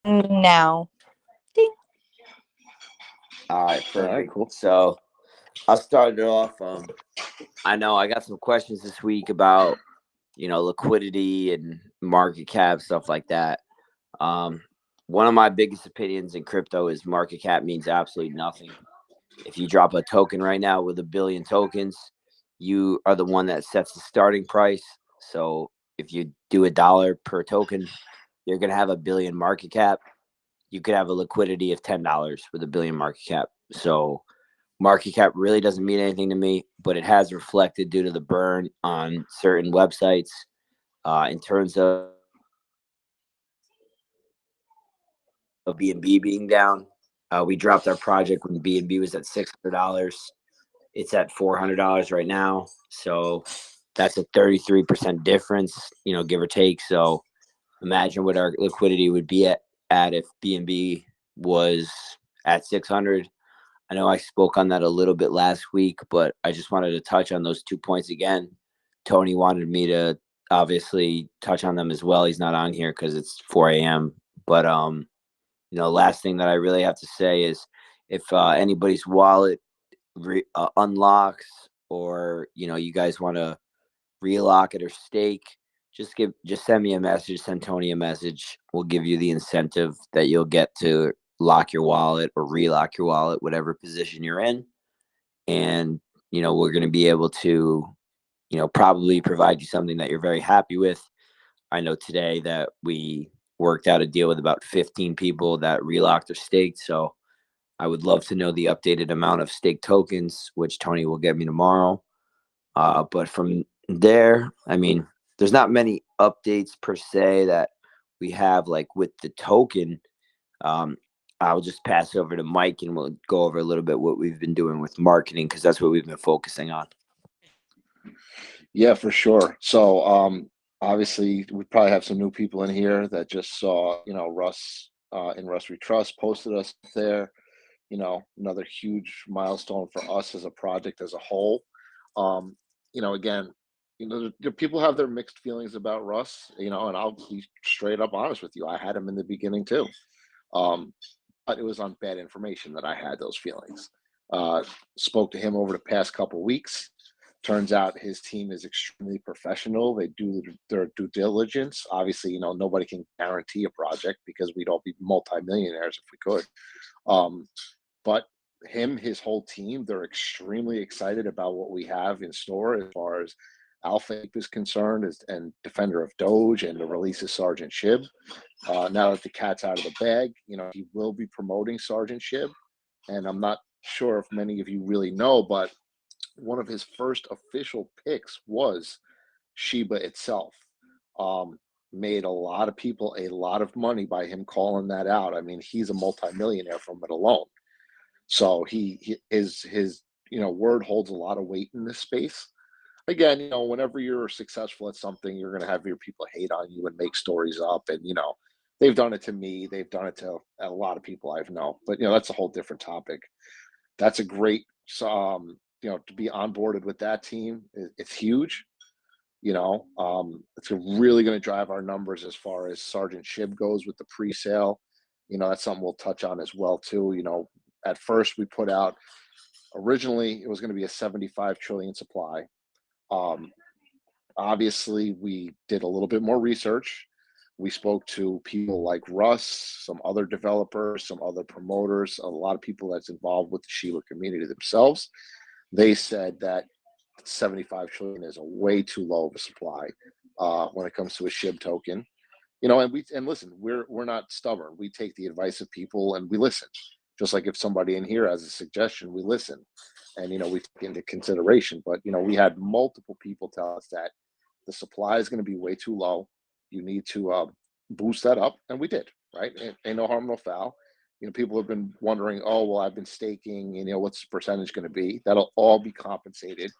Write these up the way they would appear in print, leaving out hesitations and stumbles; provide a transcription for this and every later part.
now. Ding. All right, All right, perfect. cool. So I'll start it off. I know I got some questions this week about, liquidity and market cap, stuff like that. Um, One of my biggest opinions in crypto is market cap means absolutely nothing. If you drop a token right now with 1 billion tokens, you are the one that sets the starting price. So if you do $1 per token, you're going to have 1 billion market cap. You could have a liquidity of $10 with 1 billion market cap. So market cap really doesn't mean anything to me, but it has reflected due to the burn on certain websites in terms of BNB being down. We dropped our project when BNB was at $600. It's at $400 right now. So that's a 33% difference, give or take. So imagine what our liquidity would be at if BNB was at 600. I know I spoke on that a little bit last week, but I just wanted to touch on those 2 points again. Tony wanted me to obviously touch on them as well. He's not on here because it's 4 a.m. But last thing that I really have to say is if anybody's wallet unlocks, or you guys want to relock it or stake, just send me a message, send Tony a message. We'll give you the incentive that you'll get to lock your wallet or relock your wallet, whatever position you're in. And we're going to be able to probably provide you something that you're very happy with. I know today that we worked out a deal with about 15 people that relocked or staked. So I would love to know the updated amount of stake tokens, which Tony will get me tomorrow. But from there, I mean, there's not many updates per se that we have like with the token. I'll just pass it over to Mike and we'll go over a little bit what we've been doing with marketing, because that's what we've been focusing on. Yeah, for sure. So obviously we probably have some new people in here that just saw, Russ InRussWeTrust posted us there. Another huge milestone for us as a project as a whole. Again, the people have their mixed feelings about Russ, and I'll be straight up honest with you. I had him in the beginning too. But it was on bad information that I had those feelings. Spoke to him over the past couple weeks. Turns out his team is extremely professional. They do their due diligence. Obviously, nobody can guarantee a project because we'd all be multimillionaires if we could. But his whole team, they're extremely excited about what we have in store as far as AlphaApe is concerned, and defender of Doge, and the release of Sergeant SHIB. Now that the cat's out of the bag, he will be promoting Sergeant SHIB. And I'm not sure if many of you really know, but one of his first official picks was Shiba itself. Made a lot of people a lot of money by him calling that out. I mean, he's a multimillionaire from it alone. So his word holds a lot of weight in this space. Again, whenever you're successful at something, you're going to have your people hate on you and make stories up. And, they've done it to me. They've done it to a lot of people I've known. But, that's a whole different topic. That's a great, to be onboarded with that team. It's huge. It's really going to drive our numbers as far as Sergeant SHIB goes with the pre-sale. That's something we'll touch on as well, too. At first we put out, originally it was going to be a 75 trillion supply. Obviously we did a little bit more research. We spoke to people like Russ, some other developers, some other promoters, a lot of people that's involved with the Shiba community themselves. They said that 75 trillion is a way too low of a supply when it comes to a SHIB token. And listen, we're not stubborn. We take the advice of people and we listen. Just like if somebody in here has a suggestion, we listen and we take into consideration. But we had multiple people tell us that the supply is going to be way too low. You need to boost that up, and we did. Right? Ain't no harm, no foul. People have been wondering, oh well, I've been staking. What's the percentage going to be? That'll all be compensated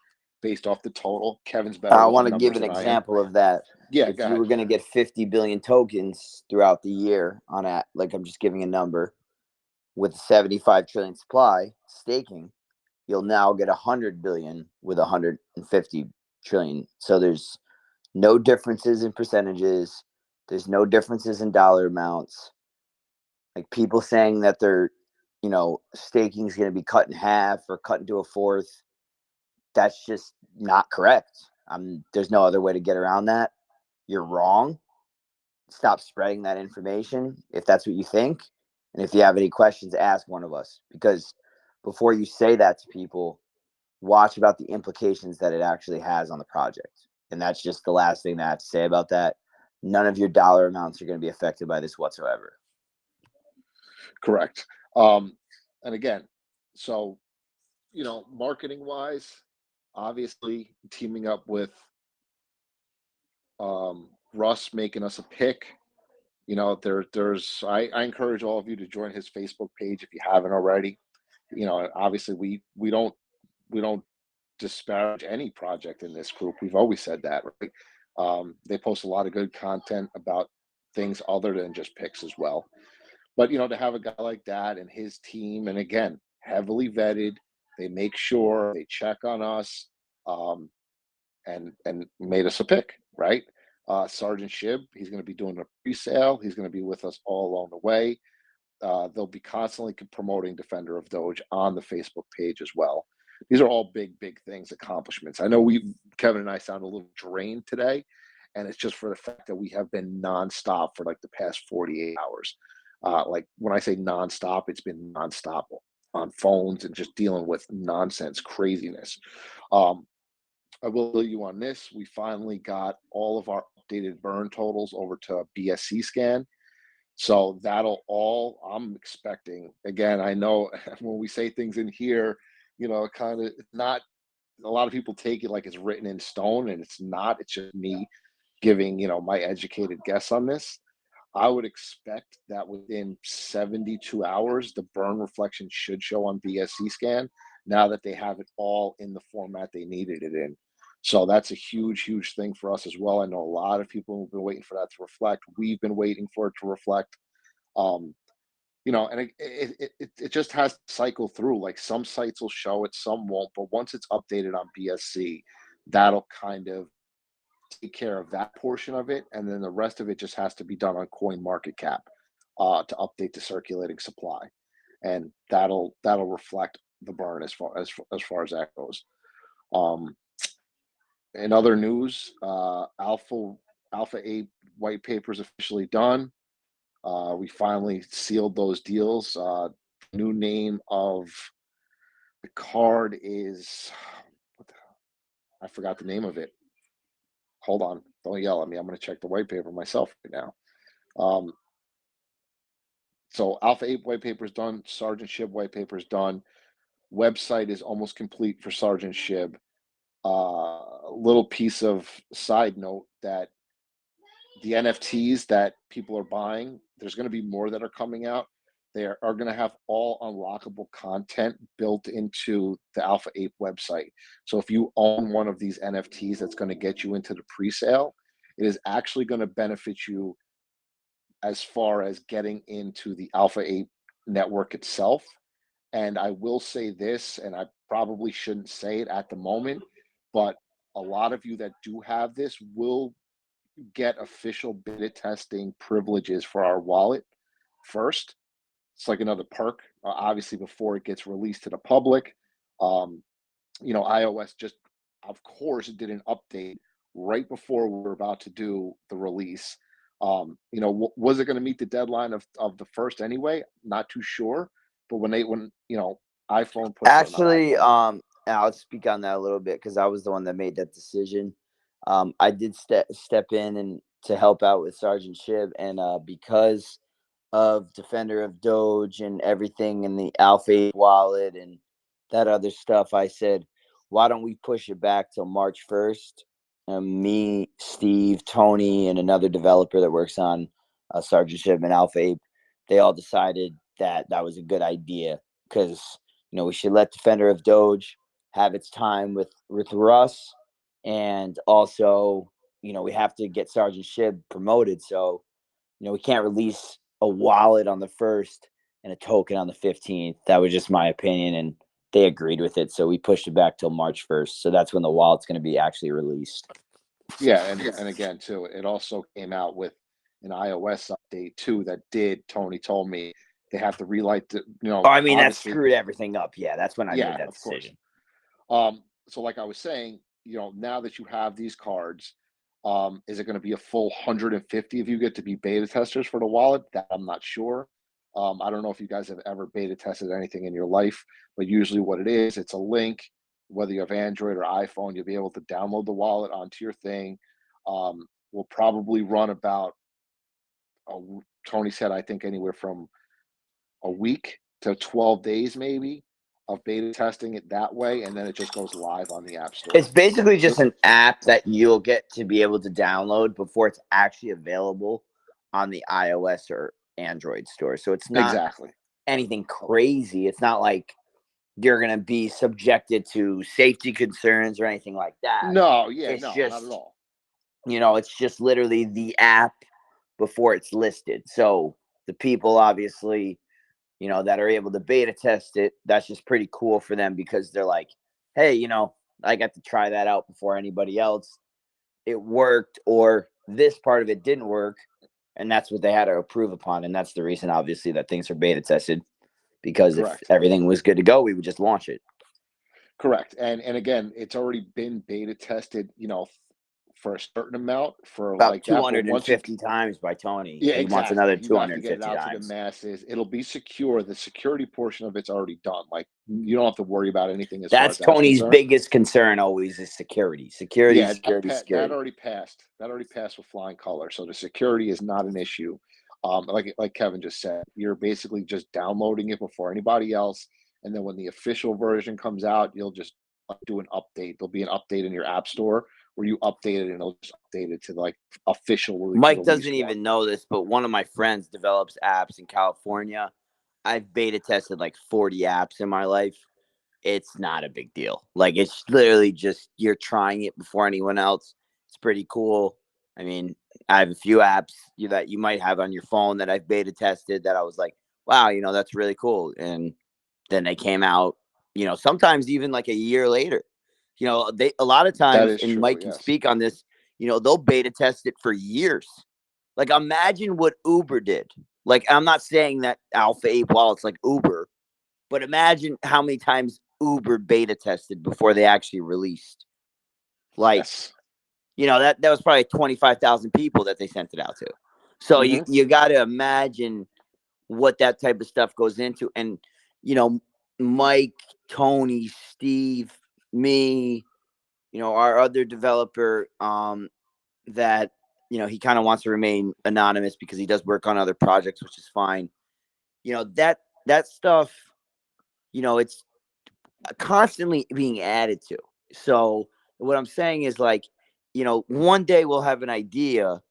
based off the total. Kevin's better. I want to give an example of that. Yeah, if you were going to get 50 billion tokens throughout the year on a, like I'm just giving a number, with 75 trillion supply staking, you'll now get 100 billion with 150 trillion. So there's no differences in percentages. There's no differences in dollar amounts. Like people saying that they're, staking is going to be cut in half or cut into a fourth. That's just not correct. There's no other way to get around that. You're wrong. Stop spreading that information if that's what you think. And if you have any questions, ask one of us, because before you say that to people, watch about the implications that it actually has on the project. And that's just the last thing that I have to say about that. None of your dollar amounts are going to be affected by this whatsoever. Correct. And again, so, marketing wise, obviously teaming up with Russ, making us a pick. I encourage all of you to join his Facebook page if you haven't already. Obviously we don't disparage any project in this group. We've always said that, right? They post a lot of good content about things other than just picks as well. But to have a guy like that and his team, and again, heavily vetted, they make sure they check on us, and made us a pick, right? Sergeant SHIB, he's going to be doing a pre-sale. He's going to be with us all along the way. They'll be constantly promoting Defender of Doge on the Facebook page as well. These are all big things, accomplishments. I know Kevin and I sound a little drained today, and it's just for the fact that we have been nonstop for like the past 48 hours. Like when I say nonstop, it's been nonstop on phones and just dealing with nonsense, craziness. I will tell you on this, we finally got all of our updated burn totals over to a BSC scan. So I'm expecting, again, I know when we say things in here, kind of not, a lot of people take it like it's written in stone, and it's not. It's just me giving, my educated guess on this. I would expect that within 72 hours, the burn reflection should show on BSC scan, now that they have it all in the format they needed it in. So that's a huge thing for us as well. I know a lot of people have been waiting for that to reflect. We've been waiting for it to reflect. And it just has to cycle through. Like some sites will show it, some won't. But once it's updated on BSC, that'll kind of take care of that portion of it, and then the rest of it just has to be done on coin market cap to update the circulating supply, and that'll reflect the burn as far as that goes. In other news, AlphaApe white paper is officially done. We finally sealed those deals. New name of the card is, I forgot the name of it. Hold on, don't yell at me. I'm going to check the white paper myself right now. So AlphaApe white paper is done. Sergeant SHIB white paper is done. Website is almost complete for Sergeant SHIB. A little piece of side note that the NFTs that people are buying, there's going to be more that are coming out. They are going to have all unlockable content built into the AlphaApe website. So if you own one of these NFTs that's going to get you into the pre-sale, it is actually going to benefit you as far as getting into the AlphaApe network itself. And I will say this, and I probably shouldn't say it at the moment, but a lot of you that do have this will get official beta testing privileges for our wallet first. It's like another perk, obviously, before it gets released to the public. iOS just, of course, did an update right before we were about to do the release. Was it going to meet the deadline of the first anyway? Not too sure. But when iPhone puts actually, I'll speak on that a little bit because I was the one that made that decision. I did step in and to help out with Sergeant SHIB, and because of Defender of Doge and everything in the AlphaApe wallet and that other stuff, I said, why don't we push it back till March 1st? Me, Steve, Tony, and another developer that works on Sergeant SHIB and AlphaApe, they all decided that was a good idea because, we should let Defender of Doge have its time with Russ. And also, we have to get Sergeant SHIB promoted. So, we can't release a wallet on the 1st and a token on the 15th. That was just my opinion, and they agreed with it. So we pushed it back till March 1st. So that's when the wallet's going to be actually released. Yeah, and again too, it also came out with an iOS update too that Tony told me they have to relight the, Oh, I mean, that obviously, screwed everything up. Yeah, that's when I made yeah, that of course. decision. So like I was saying, now that you have these cards, is it going to be a full 150 if you get to be beta testers for the wallet? That I'm not sure. I don't know if you guys have ever beta tested anything in your life, but usually what it is, it's a link. Whether you have Android or iPhone, you'll be able to download the wallet onto your thing. We'll probably run about, Tony said, I think anywhere from a week to 12 days maybe of beta testing it that way, and then it just goes live on the App Store. It's basically So, just an app that you'll get to be able to download before it's actually available on the iOS or Android store. So it's not exactly. anything crazy. It's not like you're going to be subjected to safety concerns or anything like that. No, yeah, It's no, just, not at all. it's just literally the app before it's listed. So the people obviously, that are able to beta test it, that's just pretty cool for them because they're like, hey, I got to try that out before anybody else. It worked, or this part of it didn't work. And that's what they had to approve upon. And that's the reason, obviously, that things are beta tested, because Correct. if everything was good to go, we would just launch it. Correct. And again, it's already been beta tested, for a certain amount for About like that. But once you, 250 times by Tony. yeah, He wants exactly. another You have to get it 250 out to the times. masses. It'll be secure. The security portion of it's already done. Like you don't have to worry about anything as far That's as that's Tony's concerned. biggest concern always is security. Security, Yeah, security, that security. already passed. That already passed with flying color. So the security is not an issue. Like Kevin just said, you're basically just downloading it before anybody else, and then when the official version comes out, you'll just do an update. There'll be an update in your app store where you update it, and it'll just update it to like official Mike release doesn't one. even know this, but one of my friends develops apps in California. I've beta tested like 40 apps in my life. It's not a big deal. Like, it's literally just you're trying it before anyone else. It's pretty cool. I mean, I have a few apps that you might have on your phone that I've beta tested that I was like, wow, that's really cool. And then they came out, sometimes even like a year later. They a lot of That times, is and true. Mike can Yes. speak on this, they'll beta test it for years. Like, imagine what Uber did. Like, I'm not saying that AlphaApe Wallet's like Uber, but imagine how many times Uber beta tested before they actually released. Like, Yes. that was probably 25,000 people that they sent it out to. So you got to imagine what that type of stuff goes into. And, Mike, Tony, Steve, me, our other developer, that, he kind of wants to remain anonymous because he does work on other projects, which is fine. That stuff, it's constantly being added to. So what I'm saying is, like, one day we'll have an idea,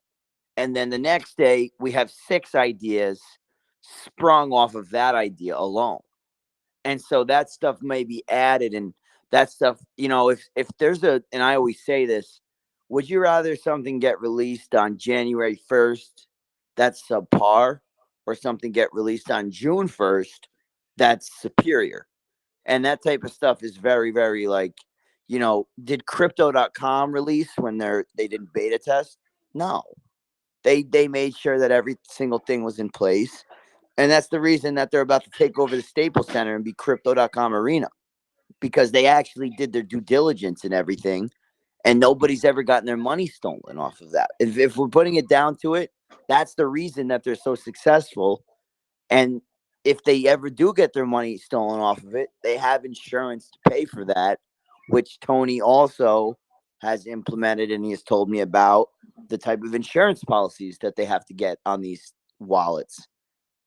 and then the next day we have 6 ideas sprung off of that idea alone. And so that stuff may be added, and that stuff, if there's and I always say this, would you rather something get released on January 1st that's subpar, or something get released on June 1st that's superior? And that type of stuff is very, very, like, did crypto.com release when they didn't beta test? No. They made sure that every single thing was in place. And that's the reason that they're about to take over the Staples Center and be crypto.com arena, because they actually did their due diligence and everything. And nobody's ever gotten their money stolen off of that. If we're putting it down to it, that's the reason that they're so successful. And if they ever do get their money stolen off of it, they have insurance to pay for that, which Tony also has implemented, and he has told me about the type of insurance policies that they have to get on these wallets.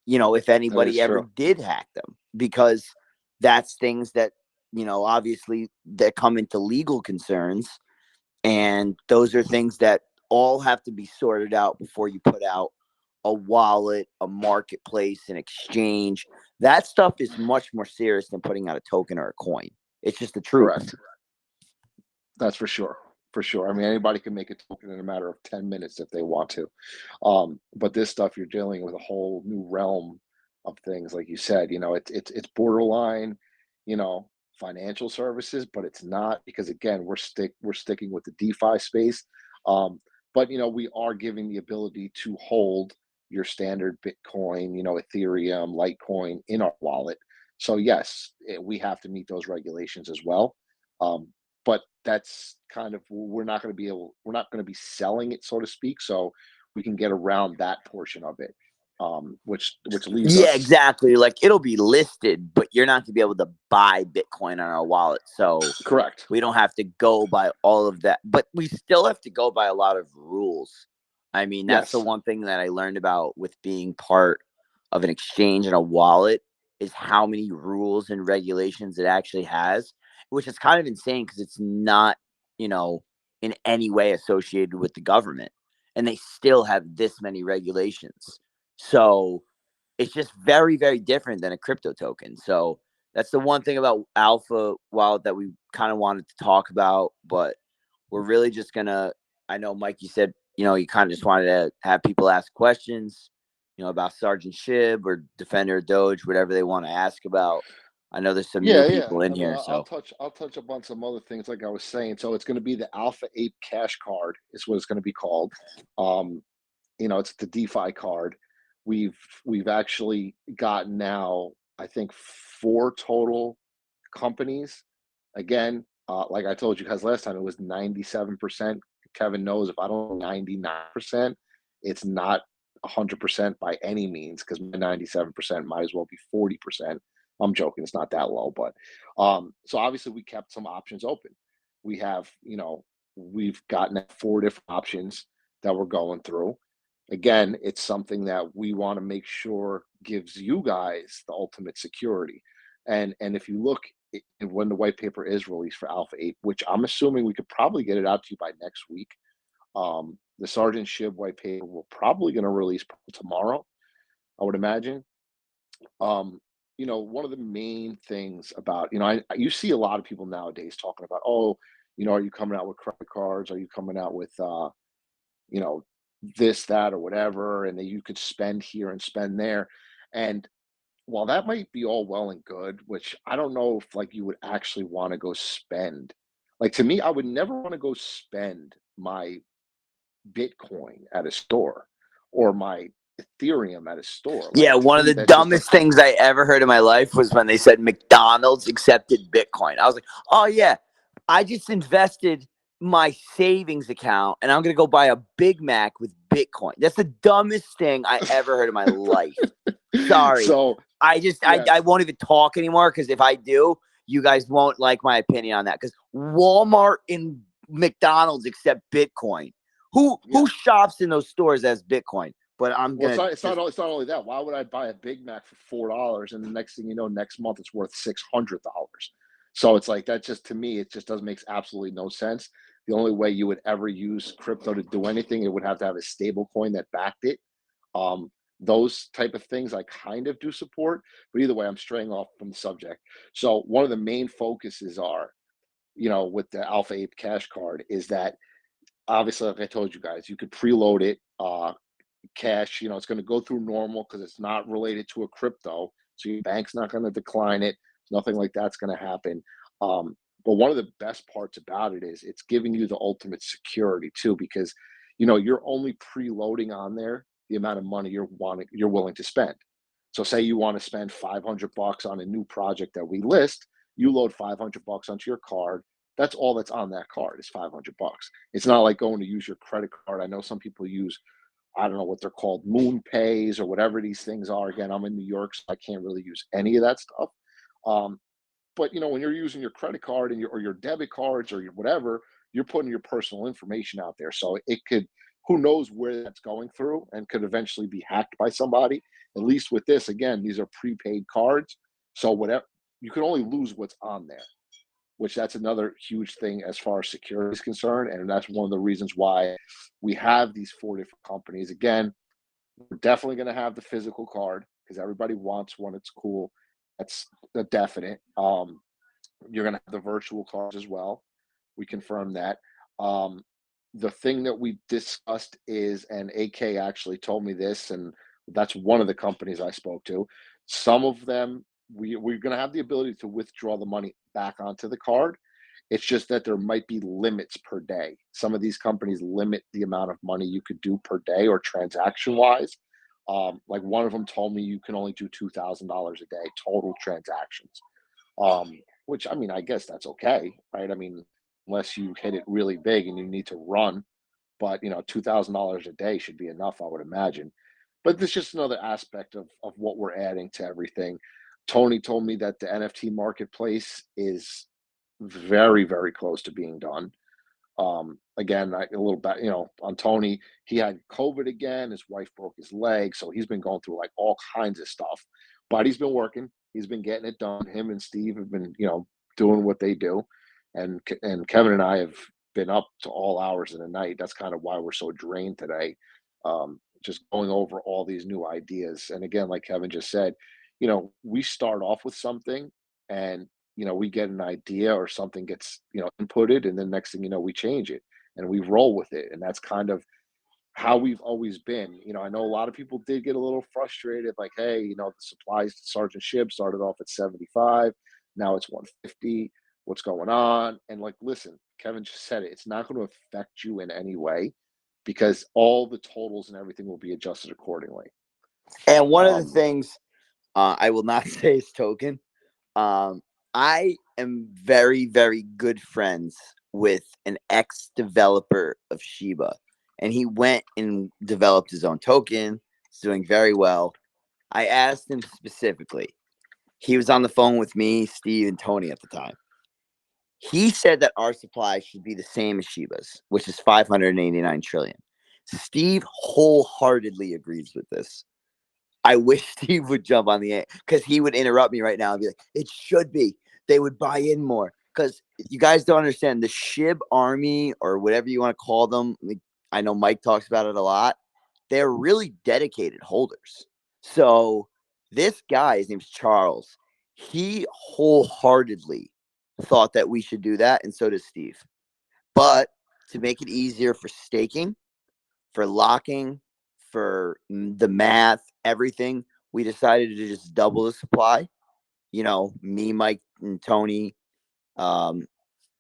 If anybody ever did hack them, because that's things that, obviously that come into legal concerns. And those are things that all have to be sorted out before you put out a wallet, a marketplace, an exchange. That stuff is much more serious than putting out a token or a coin. It's just the truth. Correct. That's for sure. For sure. I mean, anybody can make a token in a matter of 10 minutes if they want to. But this stuff, you're dealing with a whole new realm of things. Like you said, it's borderline, financial services, but it's not, because again, we're sticking with the DeFi space. but we are giving the ability to hold your standard Bitcoin, Ethereum, Litecoin in our wallet. So yes, we have to meet those regulations as well. But that's kind of, we're not going to be selling it, so to speak. So we can get around that portion of it, which leaves Yeah, us. exactly. Like it'll be listed, but you're not gonna be able to buy Bitcoin on our wallet. So Correct. we don't have to go by all of that, but we still have to go by a lot of rules. I mean, that's the Yes. one thing that I learned about with being part of an exchange and a wallet is how many rules and regulations it actually has, which is kind of insane because it's not, in any way associated with the government. And they still have this many regulations. So it's just very, very different than a crypto token. So that's the one thing about Alpha Wallet that we kind of wanted to talk about, but we're really just gonna. I know, Mike, you said you kind of just wanted to have people ask questions, about Sergeant SHIB or Defender or Doge, whatever they want to ask about. I know there's some new people in here, I'll so touch up on some other things, like I was saying. So it's going to be the AlphaApe Cash Card, is what it's going to be called. It's the DeFi card. We've actually gotten now, I think, 4 total companies. Again, like I told you guys last time, it was 97%. Kevin knows if I don't 99%, it's not 100% by any means, because my 97% might as well be 40%. I'm joking, it's not that low, but so obviously we kept some options open. We have, we've gotten 4 different options that we're going through. Again, it's something that we want to make sure gives you guys the ultimate security. And if you look, when the white paper is released for AlphaApe, which I'm assuming we could probably get it out to you by next week, the Sergeant SHIB white paper we're probably going to release tomorrow, I would imagine. One of the main things about, you see a lot of people nowadays talking about, oh, are you coming out with credit cards? Are you coming out with, this, that, or whatever, and that you could spend here and spend there. And while that might be all well and good, which I don't know if like you would actually want to go spend, like to me, I would never want to go spend my Bitcoin at a store or my Ethereum at a store. yeah, Like to one of me, the that just dumbest things I ever heard in my life was when they said McDonald's accepted Bitcoin. I was like, oh yeah, I just invested my savings account and I'm gonna go buy a Big Mac with Bitcoin. That's the dumbest thing I ever heard in my life. Sorry. So yes. I won't even talk anymore, because if I do, you guys won't like my opinion on that. Because Walmart and McDonald's accept Bitcoin. Who shops in those stores as Bitcoin? But I'm Well, gonna. it's not only that. Why would I buy a Big Mac for $4 and the next thing you know, next month it's worth $600? So it's like that. Just to me, it just doesn't makes absolutely no sense. The only way you would ever use crypto to do anything, it would have to have a stable coin that backed it. Those type of things I kind of do support, but either way, I'm straying off from the subject. So one of the main focuses are, with the AlphaApe Cash Card, is that obviously, like I told you guys, you could preload it. Cash, it's going to go through normal because it's not related to a crypto, so your bank's not going to decline it. Nothing like that's going to happen. But one of the best parts about it is it's giving you the ultimate security too, because you're only preloading on there the amount of money you're willing to spend. So say you want to spend $500 on a new project that we list, you load $500 onto your card. That's all that's on that card is $500. It's not like going to use your credit card. I know some people use, I don't know what they're called, Moon Pays or whatever these things are. Again, I'm in New York, so I can't really use any of that stuff. But when you're using your credit card and or your debit cards or your whatever, you're putting your personal information out there. So it could, who knows where that's going through, and could eventually be hacked by somebody. At least with this, again, these are prepaid cards. So whatever, you can only lose what's on there, which that's another huge thing as far as security is concerned. And that's one of the reasons why we have these 4 different companies. Again, we're definitely going to have the physical card because everybody wants one. It's cool. That's a definite. You're going to have the virtual cards as well. We confirm that. The thing that we discussed is, and AK actually told me this, and that's one of the companies I spoke to. Some of them, we're going to have the ability to withdraw the money back onto the card. It's just that there might be limits per day. Some of these companies limit the amount of money you could do per day or transaction wise. Like one of them told me you can only do $2,000 a day total transactions. Which I mean, I guess that's okay, right? I mean, unless you hit it really big and you need to run, but $2,000 a day should be enough, I would imagine. But there's just another aspect of what we're adding to everything. Tony told me that the NFT marketplace is very, very close to being done. Again, a little bit, on Tony, he had COVID again. His wife broke his leg, so he's been going through like all kinds of stuff. But he's been working. He's been getting it done. Him and Steve have been, doing what they do, and Kevin and I have been up to all hours of the night. That's kind of why we're so drained today. Just going over all these new ideas. And again, like Kevin just said, we start off with something, and we get an idea or something gets, inputted, and then next thing you know, we change it and we roll with it. And that's kind of how we've always been. I know a lot of people did get a little frustrated, like, hey, the supplies to Sergeant SHIB started off at 75, now it's 150. What's going on? And like, listen, Kevin just said it. It's not going to affect you in any way because all the totals and everything will be adjusted accordingly. And one of the things I will not say is token. I am very, very good friends with an ex-developer of Shiba, and he went and developed his own token. He's doing very well. I asked him specifically. He was on the phone with me, Steve, and Tony at the time. He said that our supply should be the same as Shiba's, which is 589 trillion. Steve wholeheartedly agrees with this. I wish Steve would jump on the because he would interrupt me right now and be like, it should be. They would buy in more. Because you guys don't understand the SHIB army or whatever you want to call them. Like, I know Mike talks about it a lot. They're really dedicated holders. So this guy, his name's Charles, he wholeheartedly thought that we should do that. And so does Steve. But to make it easier for staking, for locking, for the math, everything, we decided to just double the supply. Me, Mike, and Tony,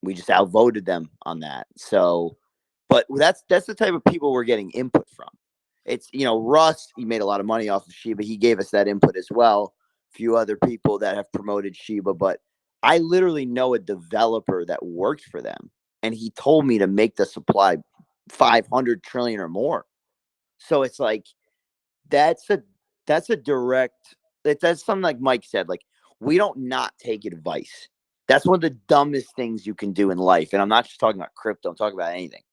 we just outvoted them on that. So, but that's the type of people we're getting input from. It's, Russ, he made a lot of money off of Shiba. He gave us that input as well. A few other people that have promoted Shiba, but I literally know a developer that worked for them, and he told me to make the supply 500 trillion or more. So it's like, that's a direct, that's something like Mike said, like, we don't not take advice. That's one of the dumbest things you can do in life. And I'm not just talking about crypto, I'm talking about anything.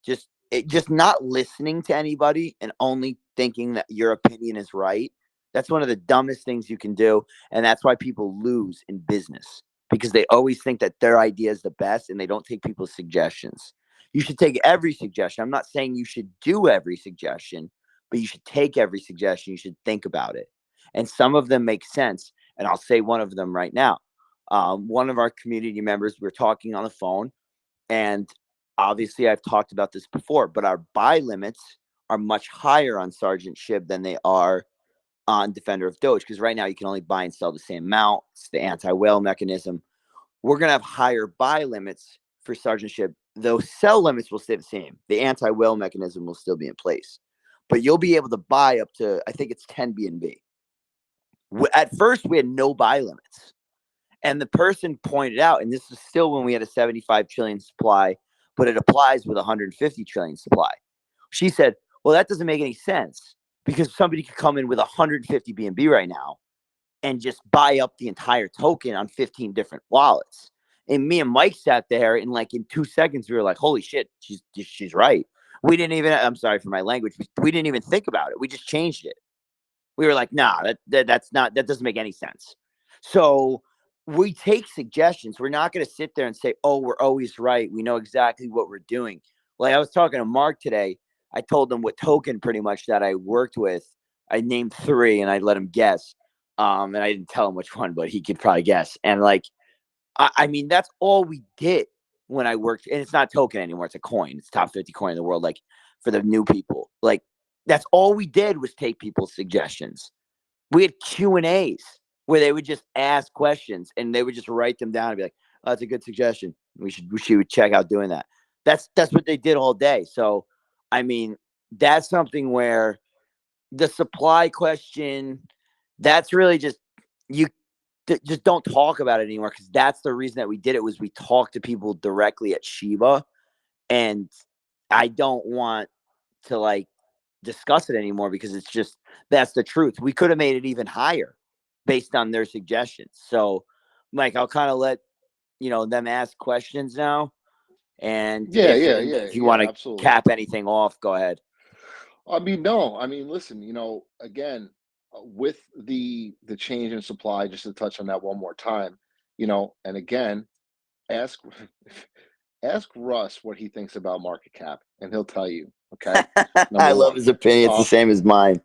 Just not listening to anybody and only thinking that your opinion is right. That's one of the dumbest things you can do. And that's why people lose in business, because they always think that their idea is the best and they don't take people's suggestions. You should take every suggestion. I'm not saying you should do every suggestion, but you should take every suggestion. You should think about it. And some of them make sense. And I'll say one of them right now. One of our community members, we were talking on the phone, and obviously I've talked about this before, but our buy limits are much higher on Sergeant SHIB than they are on Defender of Doge, because right now you can only buy and sell the same amount. It's the anti-whale mechanism. We're going to have higher buy limits for Sergeant SHIB. Those sell limits will stay the same. The anti-whale mechanism will still be in place, but you'll be able to buy up to, I think it's 10 BNB. At first, we had no buy limits. And the person pointed out, and this is still when we had a 75 trillion supply, but it applies with 150 trillion supply. She said, well, that doesn't make any sense, because somebody could come in with 150 BNB right now and just buy up the entire token on 15 different wallets. And me and Mike sat there, and like in 2 seconds, we were like, holy shit, she's right. We didn't even, I'm sorry for my language, we didn't even think about it. We just changed it. We were like, nah, that doesn't make any sense. So we take suggestions. We're not going to sit there and say, oh, we're always right. We know exactly what we're doing. Like I was talking to Mark today. I told him what token pretty much that I worked with. I named 3 and I let him guess. And I didn't tell him which one, but he could probably guess. And like, I mean, that's all we did when I worked. And it's not token anymore. It's a coin. It's top 50 coin in the world. Like for the new people, like that's all we did was take people's suggestions. We had Q&As where they would just ask questions and they would just write them down and be like, oh, that's a good suggestion. We should check out doing that. That's what they did all day. So, I mean, that's something where the supply question, that's really just you just don't talk about it anymore, because that's the reason that we did it, was we talked to people directly at Shiba, and I don't want to like discuss it anymore, because it's just, that's the truth. We could have made it even higher based on their suggestions. So, Mike, I'll kind of let them ask questions now, and if you want to absolutely. cap anything off, go ahead. I mean, no, I mean, listen, again, with the change in supply, just to touch on that one more time, and again, ask ask Russ what he thinks about market cap, and he'll tell you. Okay, I love his opinion. It's the same as mine.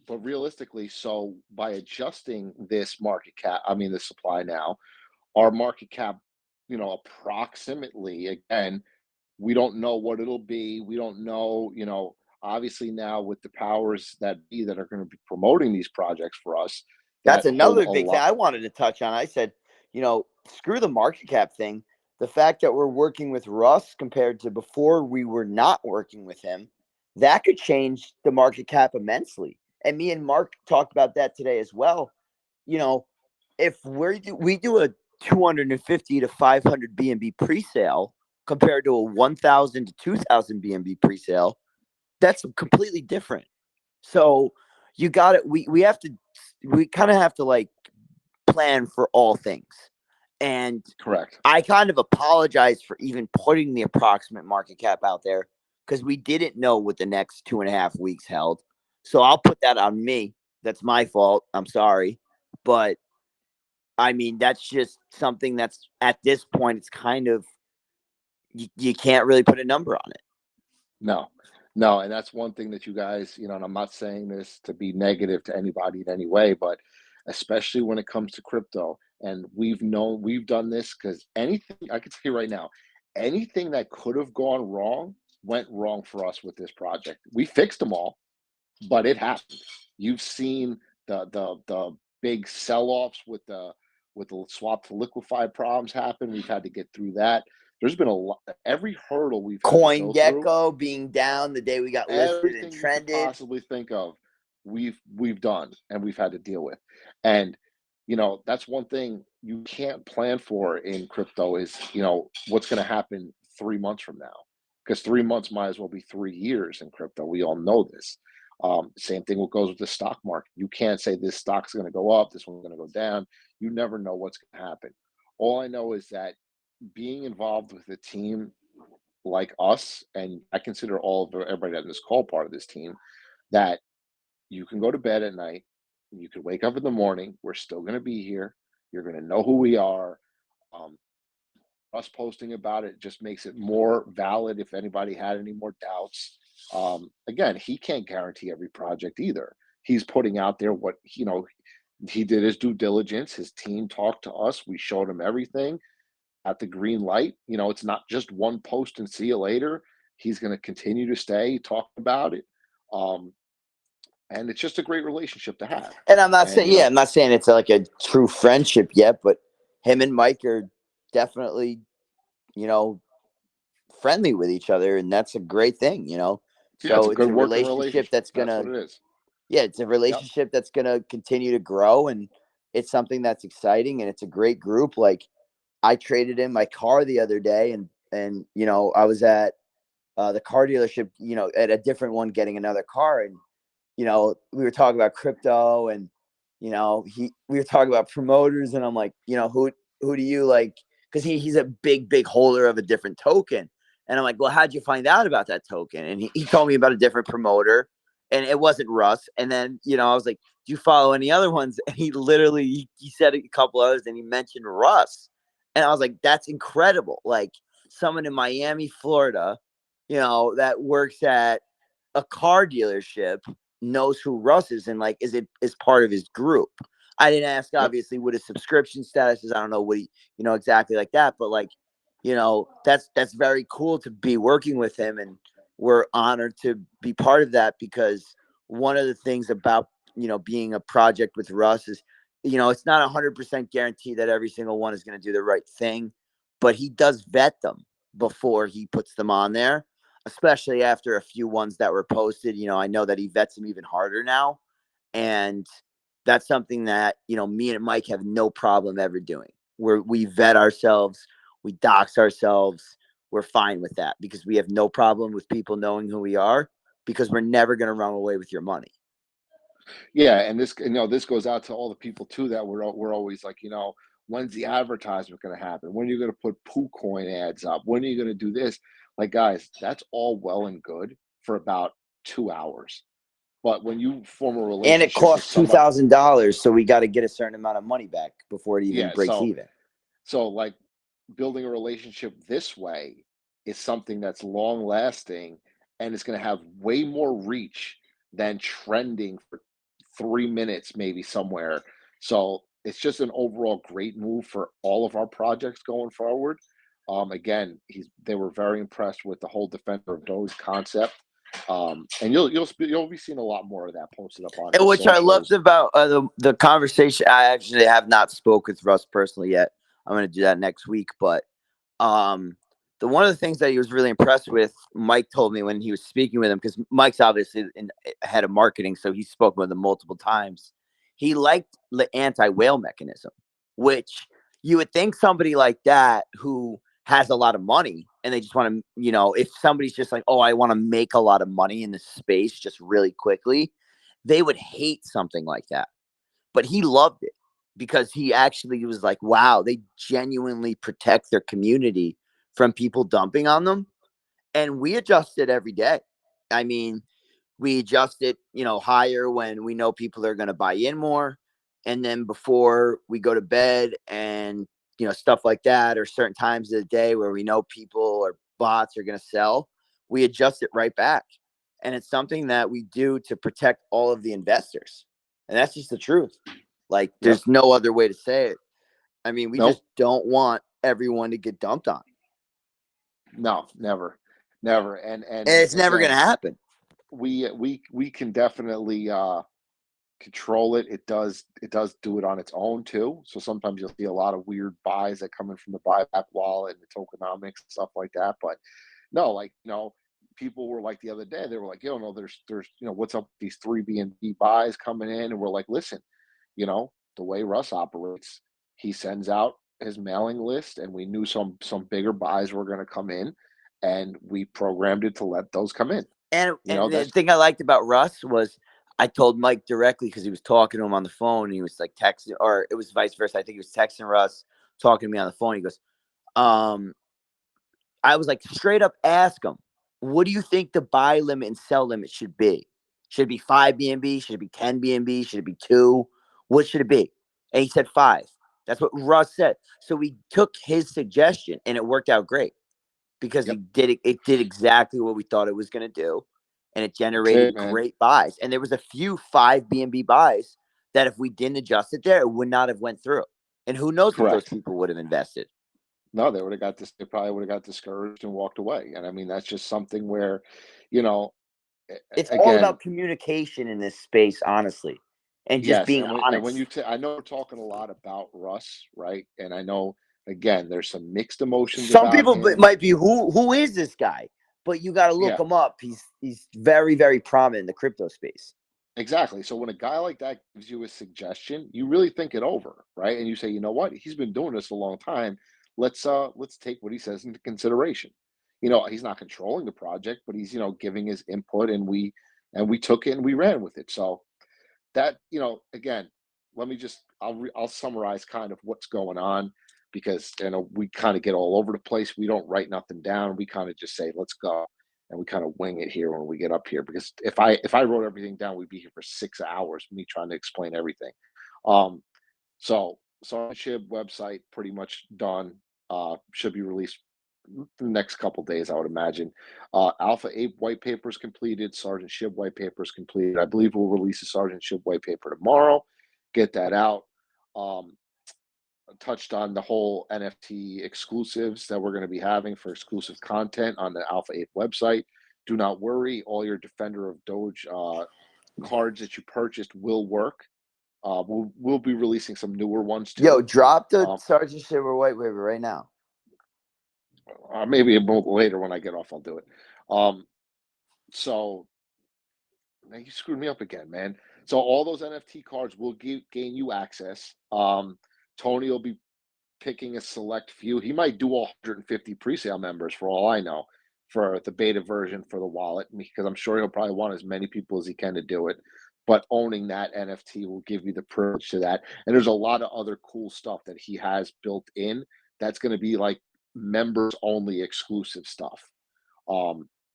But realistically, so by adjusting this market cap, I mean the supply now, our market cap, approximately, again, we don't know what it'll be. We don't know, obviously now with the powers that be that are going to be promoting these projects for us. That's another big thing I wanted to touch on. I said, screw the market cap thing. The fact that we're working with Russ compared to before we were not working with him, that could change the market cap immensely. And me and Mark talked about that today as well. If we do a 250 to 500 BNB presale compared to a 1,000 to 2,000 BNB presale, that's completely different. So you got it. We kind of have to like plan for all things. And correct. I kind of apologize for even putting the approximate market cap out there, because we didn't know what the next 2.5 weeks held. So I'll put that on me. That's my fault. I'm sorry. But I mean, that's just something that's at this point, it's kind of, you can't really put a number on it. No. And that's one thing that you guys, and I'm not saying this to be negative to anybody in any way, but especially when it comes to crypto, and we've done this, because anything, I can tell you right now, anything that could have gone wrong went wrong for us with this project. We fixed them all, but it happened. You've seen the big sell-offs with the swap to liquefy problems happen. We've had to get through that. There's been a lot, every hurdle we've had Coin to go Gecko being down the day we got listed and trended. You could possibly think of, we've done, and we've had to deal with. And that's one thing you can't plan for in crypto is what's going to happen 3 months from now, because 3 months might as well be 3 years in crypto. We all know this. Same thing what goes with the stock market. You can't say this stock's going to go up, this one's going to go down. You never know what's going to happen. All I know is that being involved with a team like us, and I consider everybody on this call part of this team, that you can go to bed at night, you can wake up in the morning, we're still going to be here, you're going to know who we are. Us posting about it just makes it more valid if anybody had any more doubts. Again, he can't guarantee every project either. He's putting out there what he did his due diligence. His team talked to us, we showed him everything at the green light. It's not just one post and see you later. He's going to continue to stay, talk about it. And it's just a great relationship to have. And I'm not saying, I'm not saying it's like a true friendship yet, but him and Mike are definitely, friendly with each other, and that's a great thing, So it's a relationship that's gonna, that's what it is. Yeah, it's a relationship that's gonna continue to grow, and it's something that's exciting, and it's a great group. Like, I traded in my car the other day, and I was at the car dealership, at a different one, getting another car, and we were talking about crypto, and we were talking about promoters, and I'm like, who do you like? Because he's a big holder of a different token, and I'm like, well, how'd you find out about that token? And he told me about a different promoter, and it wasn't Russ. And then I was like, do you follow any other ones? And he literally he said a couple others, and he mentioned Russ, and I was like, that's incredible. Like, someone in Miami, Florida, that works at a car dealership knows who Russ is, and like is part of his group. I didn't ask obviously what his subscription status is. I don't know what he exactly like that, but like that's very cool to be working with him, and we're honored to be part of that, because one of the things about being a project with Russ is it's not 100% guaranteed that every single one is going to do the right thing, but he does vet them before he puts them on there, especially after a few ones that were posted. I know that he vets them even harder now. And that's something that, me and Mike have no problem ever doing. We vet ourselves, we dox ourselves. We're fine with that because we have no problem with people knowing who we are, because we're never going to run away with your money. Yeah, and this goes out to all the people too that we're always like, when's the advertisement going to happen? When are you going to put PooCoin ads up? When are you going to do this? Like, guys, that's all well and good for about 2 hours. But when you form a relationship, and it costs $2,000, so we got to get a certain amount of money back before it even breaks even. So, like, building a relationship this way is something that's long lasting, and it's going to have way more reach than trending for 3 minutes, maybe somewhere. So it's just an overall great move for all of our projects going forward. Again, they were very impressed with the whole Defender of Doge concept. And you'll be seeing a lot more of that posted up on. And which I loved about the conversation. I actually have not spoke with Russ personally yet. I'm going to do that next week. But the one of the things that he was really impressed with, Mike told me when he was speaking with him, because Mike's obviously head of marketing, so he's spoken with him multiple times. He liked the anti-whale mechanism, which you would think somebody like that who has a lot of money and they just want to, if somebody's just like, oh, I want to make a lot of money in this space just really quickly, they would hate something like that. But he loved it because he actually was like, wow, they genuinely protect their community from people dumping on them. And we adjust it every day. I mean, we adjust it, higher when we know people are going to buy in more. And then before we go to bed and, stuff like that, or certain times of the day where we know people or bots are going to sell, we adjust it right back. And it's something that we do to protect all of the investors. And that's just the truth. Like, there's no other way to say it. I mean, we just don't want everyone to get dumped on. No, never. And it's never going to happen. We can definitely control it. It does do it on its own too. So sometimes you'll see a lot of weird buys that come in from the buyback wallet and the tokenomics, stuff like that. But no, people were like the other day, they were like, there's what's up with these 3 BNB buys coming in? And we're like, listen, the way Russ operates, he sends out his mailing list, and we knew some bigger buys were going to come in, and we programmed it to let those come in. And the thing I liked about Russ was I told Mike directly, because he was talking to him on the phone, and he was like texting, or it was vice versa. I think he was texting Russ, talking to me on the phone. He goes, I was like, straight up ask him, what do you think the buy limit and sell limit should be? Should it be 5 BNB? Should it be 10 BNB? Should it be 2? What should it be? And he said 5. That's what Russ said. So we took his suggestion, and it worked out great because he did it. It did exactly what we thought it was going to do, and it generated great buys. And there was a few 5 BNB buys that if we didn't adjust it there, it would not have went through. And who knows if those people would have invested. No, they would have got this. They probably would have got discouraged and walked away. And I mean, that's just something where, it's all about communication in this space, honestly, and just being honest. And when I know we're talking a lot about Russ, right? And I know, again, there's some mixed emotions. Some people might be, who is this guy? But you got to look him up. He's very, very prominent in the crypto space. Exactly. So when a guy like that gives you a suggestion, you really think it over, right? And you say, you know what? He's been doing this a long time. Let's take what he says into consideration. He's not controlling the project, but he's, giving his input, and we took it and we ran with it. So that, again, I'll summarize kind of what's going on, because, we kind of get all over the place. We don't write nothing down. We kind of just say, let's go. And we kind of wing it here when we get up here, because if I wrote everything down, we'd be here for 6 hours, me trying to explain everything. So SHIB website pretty much done. Should be released the next couple days, I would imagine. AlphaApe white paper is completed. Sergeant SHIB white paper is completed. I believe we'll release a Sergeant SHIB white paper tomorrow. Get that out. Touched on the whole NFT exclusives that we're going to be having for exclusive content on the AlphaApe website. Do not worry, all your Defender of Doge cards that you purchased will work. We'll be releasing some newer ones too. Yo, drop the Sergeant SHIB white paper right now. Maybe a little later when I get off, I'll do it. So now you screwed me up again, man. So all those NFT cards will gain you access. Tony will be picking a select few. He might do all 150 presale members for all I know for the beta version for the wallet, because I'm sure he'll probably want as many people as he can to do it. But owning that NFT will give you the privilege to that. And there's a lot of other cool stuff that he has built in that's going to be like members only exclusive stuff.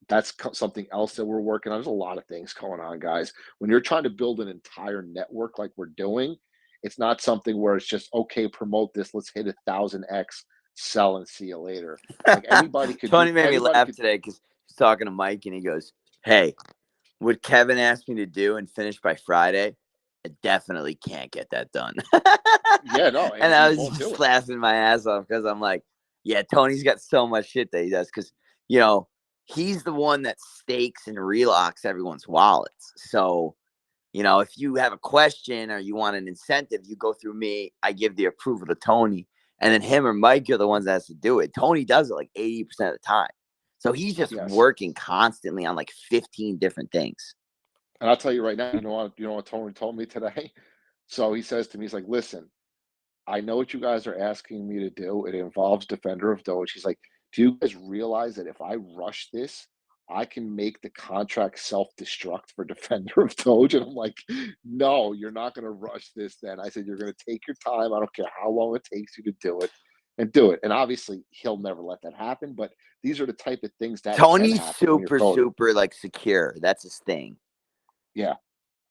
That's something else that we're working on. There's a lot of things going on, guys. When you're trying to build an entire network like we're doing, it's not something where it's just, okay, promote this, let's hit 1,000x, sell, and see you later. Like anybody could Tony do. made me Anybody laugh could. today because he's talking to Mike and he goes, "Hey, what Kevin asked me to do and finish by Friday, I definitely can't get that done." Yeah, no, And and he I was won't do just it. laughing my ass off because I'm like, yeah, Tony's got so much shit that he does because, you know, he's the one that stakes and relocks everyone's wallets. So, you know, if you have a question or you want an incentive, you go through me. I give the approval to Tony, and then him or Mike are the ones that has to do it. Tony does it like 80% of the time. So he's just Yes. working constantly on like 15 different things. And I'll tell you right now, you know what Tony told me today? So he says to me, he's like, listen, I know what you guys are asking me to do. It involves Defender of Doge. He's like, do you guys realize that if I rush this, I can make the contract self-destruct for Defender of Doge? And I'm like, no, you're not going to rush this then. I said, you're going to take your time. I don't care how long it takes you to do it, and do it. And obviously, he'll never let that happen. But these are the type of things that Tony's can happen when you're coding. super like secure. That's his thing. Yeah.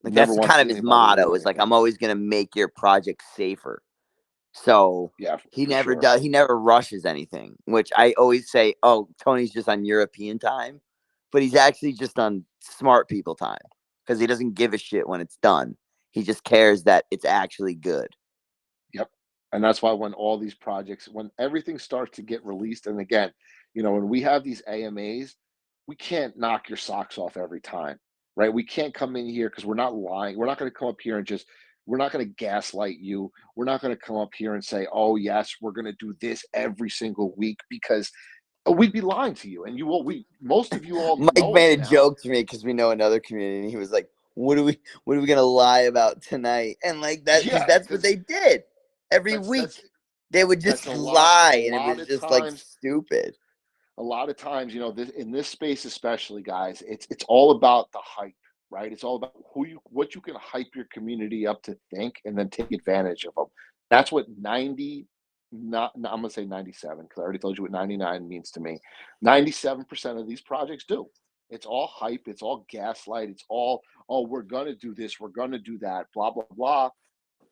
Like Never that's want to kind see of his anybody motto lose is like, anything. I'm always going to make your project safer. So Yeah, he for never sure. does. He never rushes anything, which I always say, oh, Tony's just on European time, but he's actually just on smart people time because he doesn't give a shit when it's done. He just cares that it's actually good. Yep. And that's why when all these projects, when everything starts to get released, and again, when we have these AMAs, we can't knock your socks off every time, right? We can't come in here because we're not lying. We're not going to come up here and we're not going to gaslight you. We're not going to come up here and say, oh, yes, we're going to do this every single week, because we'd be lying to you. And most of you all Mike know us made a now. joke to me because we know another community. And he was like, what are we gonna lie about tonight? And like that, because that's what they did every week. They would just lie, and it was just like stupid. A lot of times, in this space especially, guys, it's all about the hype, right? It's all about what you can hype your community up to think, and then take advantage of them. That's what I'm gonna say 97, because I already told you what 99 means to me. 97% of these projects do. It's all hype. It's all gaslight. It's all, oh, we're gonna do this, we're gonna do that, blah blah blah.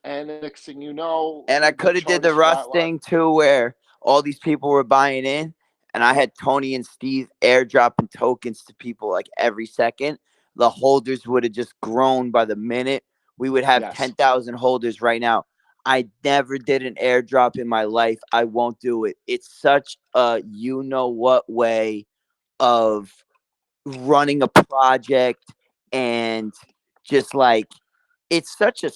And the next thing you know, and I could have did the Russ thing too, where all these people were buying in, and I had Tony and Steve airdropping tokens to people like every second. The holders would have just grown by the minute. We would have 10,000 holders right now. I never did an airdrop in my life. I won't do it. It's such a you-know-what way of running a project, and just like, it's such a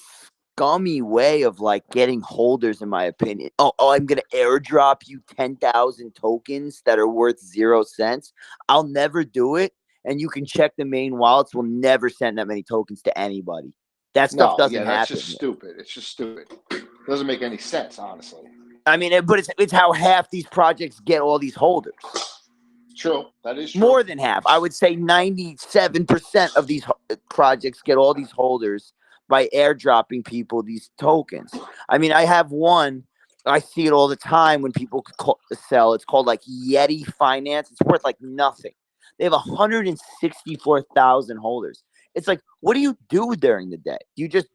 scummy way of like getting holders, in my opinion. Oh, I'm gonna airdrop you 10,000 tokens that are worth 0 cents. I'll never do it, and you can check the main wallets. Will never send that many tokens to anybody. That stuff doesn't happen. That's just stupid. It's just stupid. It doesn't make any sense, honestly. I mean, but it's how half these projects get all these holders. True, that is true. More than half. I would say 97% of these projects get all these holders by airdropping people these tokens. I mean, I have one. I see it all the time when people sell. It's called like Yeti Finance. It's worth like nothing. They have 164,000 holders. It's like, what do you do during the day? You just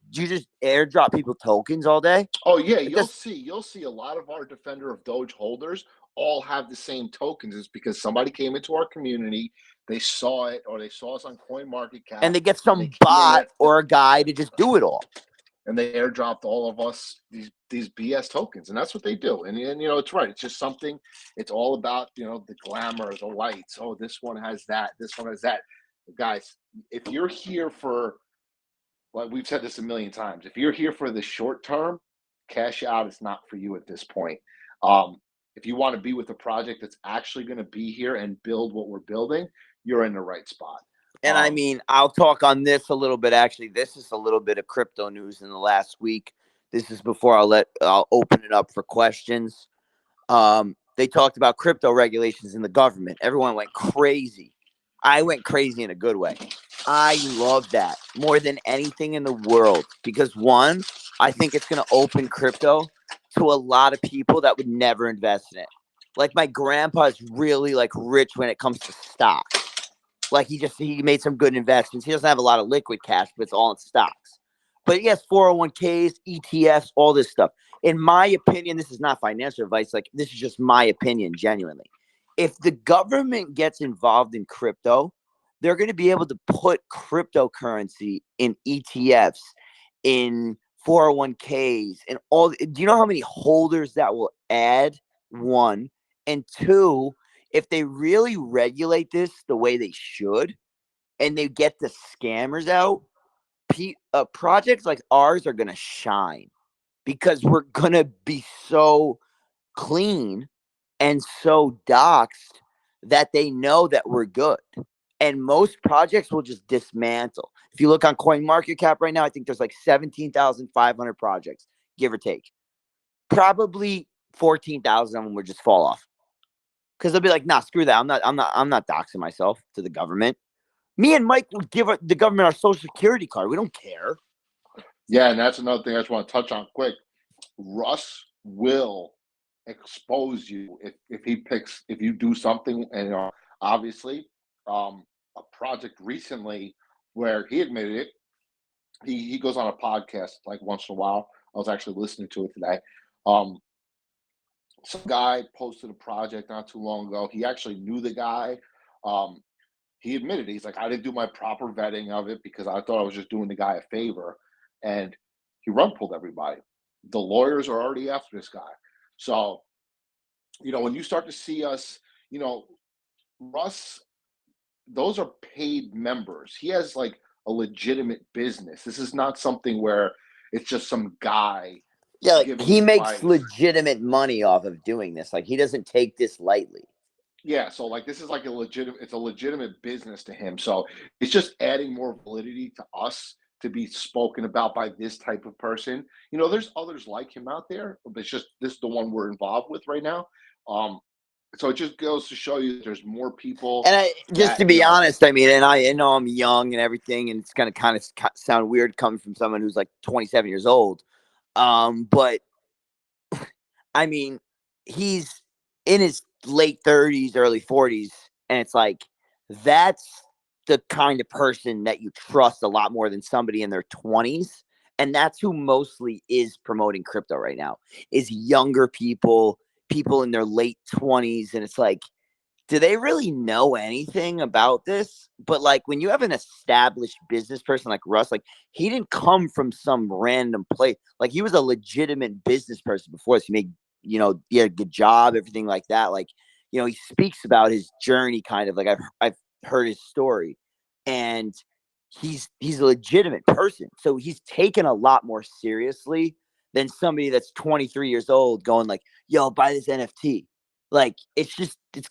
airdrop people tokens all day? Oh yeah, you'll see a lot of our Defender of Doge holders all have the same tokens. It's because somebody came into our community, they saw it, or they saw us on CoinMarketCap, and they get some bot or a guy to just do it all. And they airdropped all of us these BS tokens, and that's what they do. And it's right. It's just something. It's all about the glamour, the lights. Oh, this one has that. This one has that. Guys, if you're here for, like we've said this a million times, if you're here for the short term, cash out is not for you at this point. if you want to be with a project that's actually going to be here and build what we're building, you're in the right spot. And I mean, I'll talk on this a little bit. Actually, this is a little bit of crypto news in the last week. This is before I'll open it up for questions. They talked about crypto regulations in the government. Everyone went crazy. I went crazy in a good way. I love that more than anything in the world because one, I think it's going to open crypto to a lot of people that would never invest in it. Like my grandpa is really like rich when it comes to stocks. Like he made some good investments. He doesn't have a lot of liquid cash, but it's all in stocks. But he has 401ks, ETFs, all this stuff. In my opinion, this is not financial advice. Like this is just my opinion, genuinely. If the government gets involved in crypto, they're going to be able to put cryptocurrency in ETFs, in 401ks, and all. Do you know how many holders that will add? One. And two, if they really regulate this the way they should and they get the scammers out, projects like ours are going to shine because we're going to be so clean and so doxed that they know that we're good. And most projects will just dismantle. If you look on CoinMarketCap right now, I think there's like 17,500 projects, give or take. Probably 14,000 of them would just fall off. Because they'll be like, nah, screw that. I'm not doxing myself to the government. Me and Mike would give the government our social security card. We don't care. Yeah, and that's another thing I just want to touch on quick. Russ will expose you if you do something, and obviously, a project recently where he admitted it. He goes on a podcast like once in a while. I was actually listening to it today. Some guy posted a project not too long ago. He actually knew the guy. He admitted he's like, I didn't do my proper vetting of it because I thought I was just doing the guy a favor, and he rug pulled everybody. The lawyers are already after this guy. So, when you start to see us, Russ, those are paid members. He has like a legitimate business. This is not something where it's just some guy. Yeah, like he makes advice. legitimate money off of doing this. Like he doesn't take this lightly. Yeah, so like this is like it's a legitimate business to him. So it's just adding more validity to us to be spoken about by this type of person. There's others like him out there, but it's just this is the one we're involved with right now. So it just goes to show you that there's more people. And to be honest, I mean, and I know I'm young and everything, and it's gonna kind of sound weird coming from someone who's like 27 years old. But I mean, he's in his late 30s, early 40s, and it's like that's the kind of person that you trust a lot more than somebody in their 20s. And that's who mostly is promoting crypto right now, is younger people in their late 20s. And it's like, do they really know anything about this? But like when you have an established business person like Russ, like he didn't come from some random place. Like he was a legitimate business person before this. He made, he had a good job, everything like that. Like, he speaks about his journey kind of like I've heard his story, and he's a legitimate person. So he's taken a lot more seriously than somebody that's 23 years old going like, yo, buy this NFT. Like it's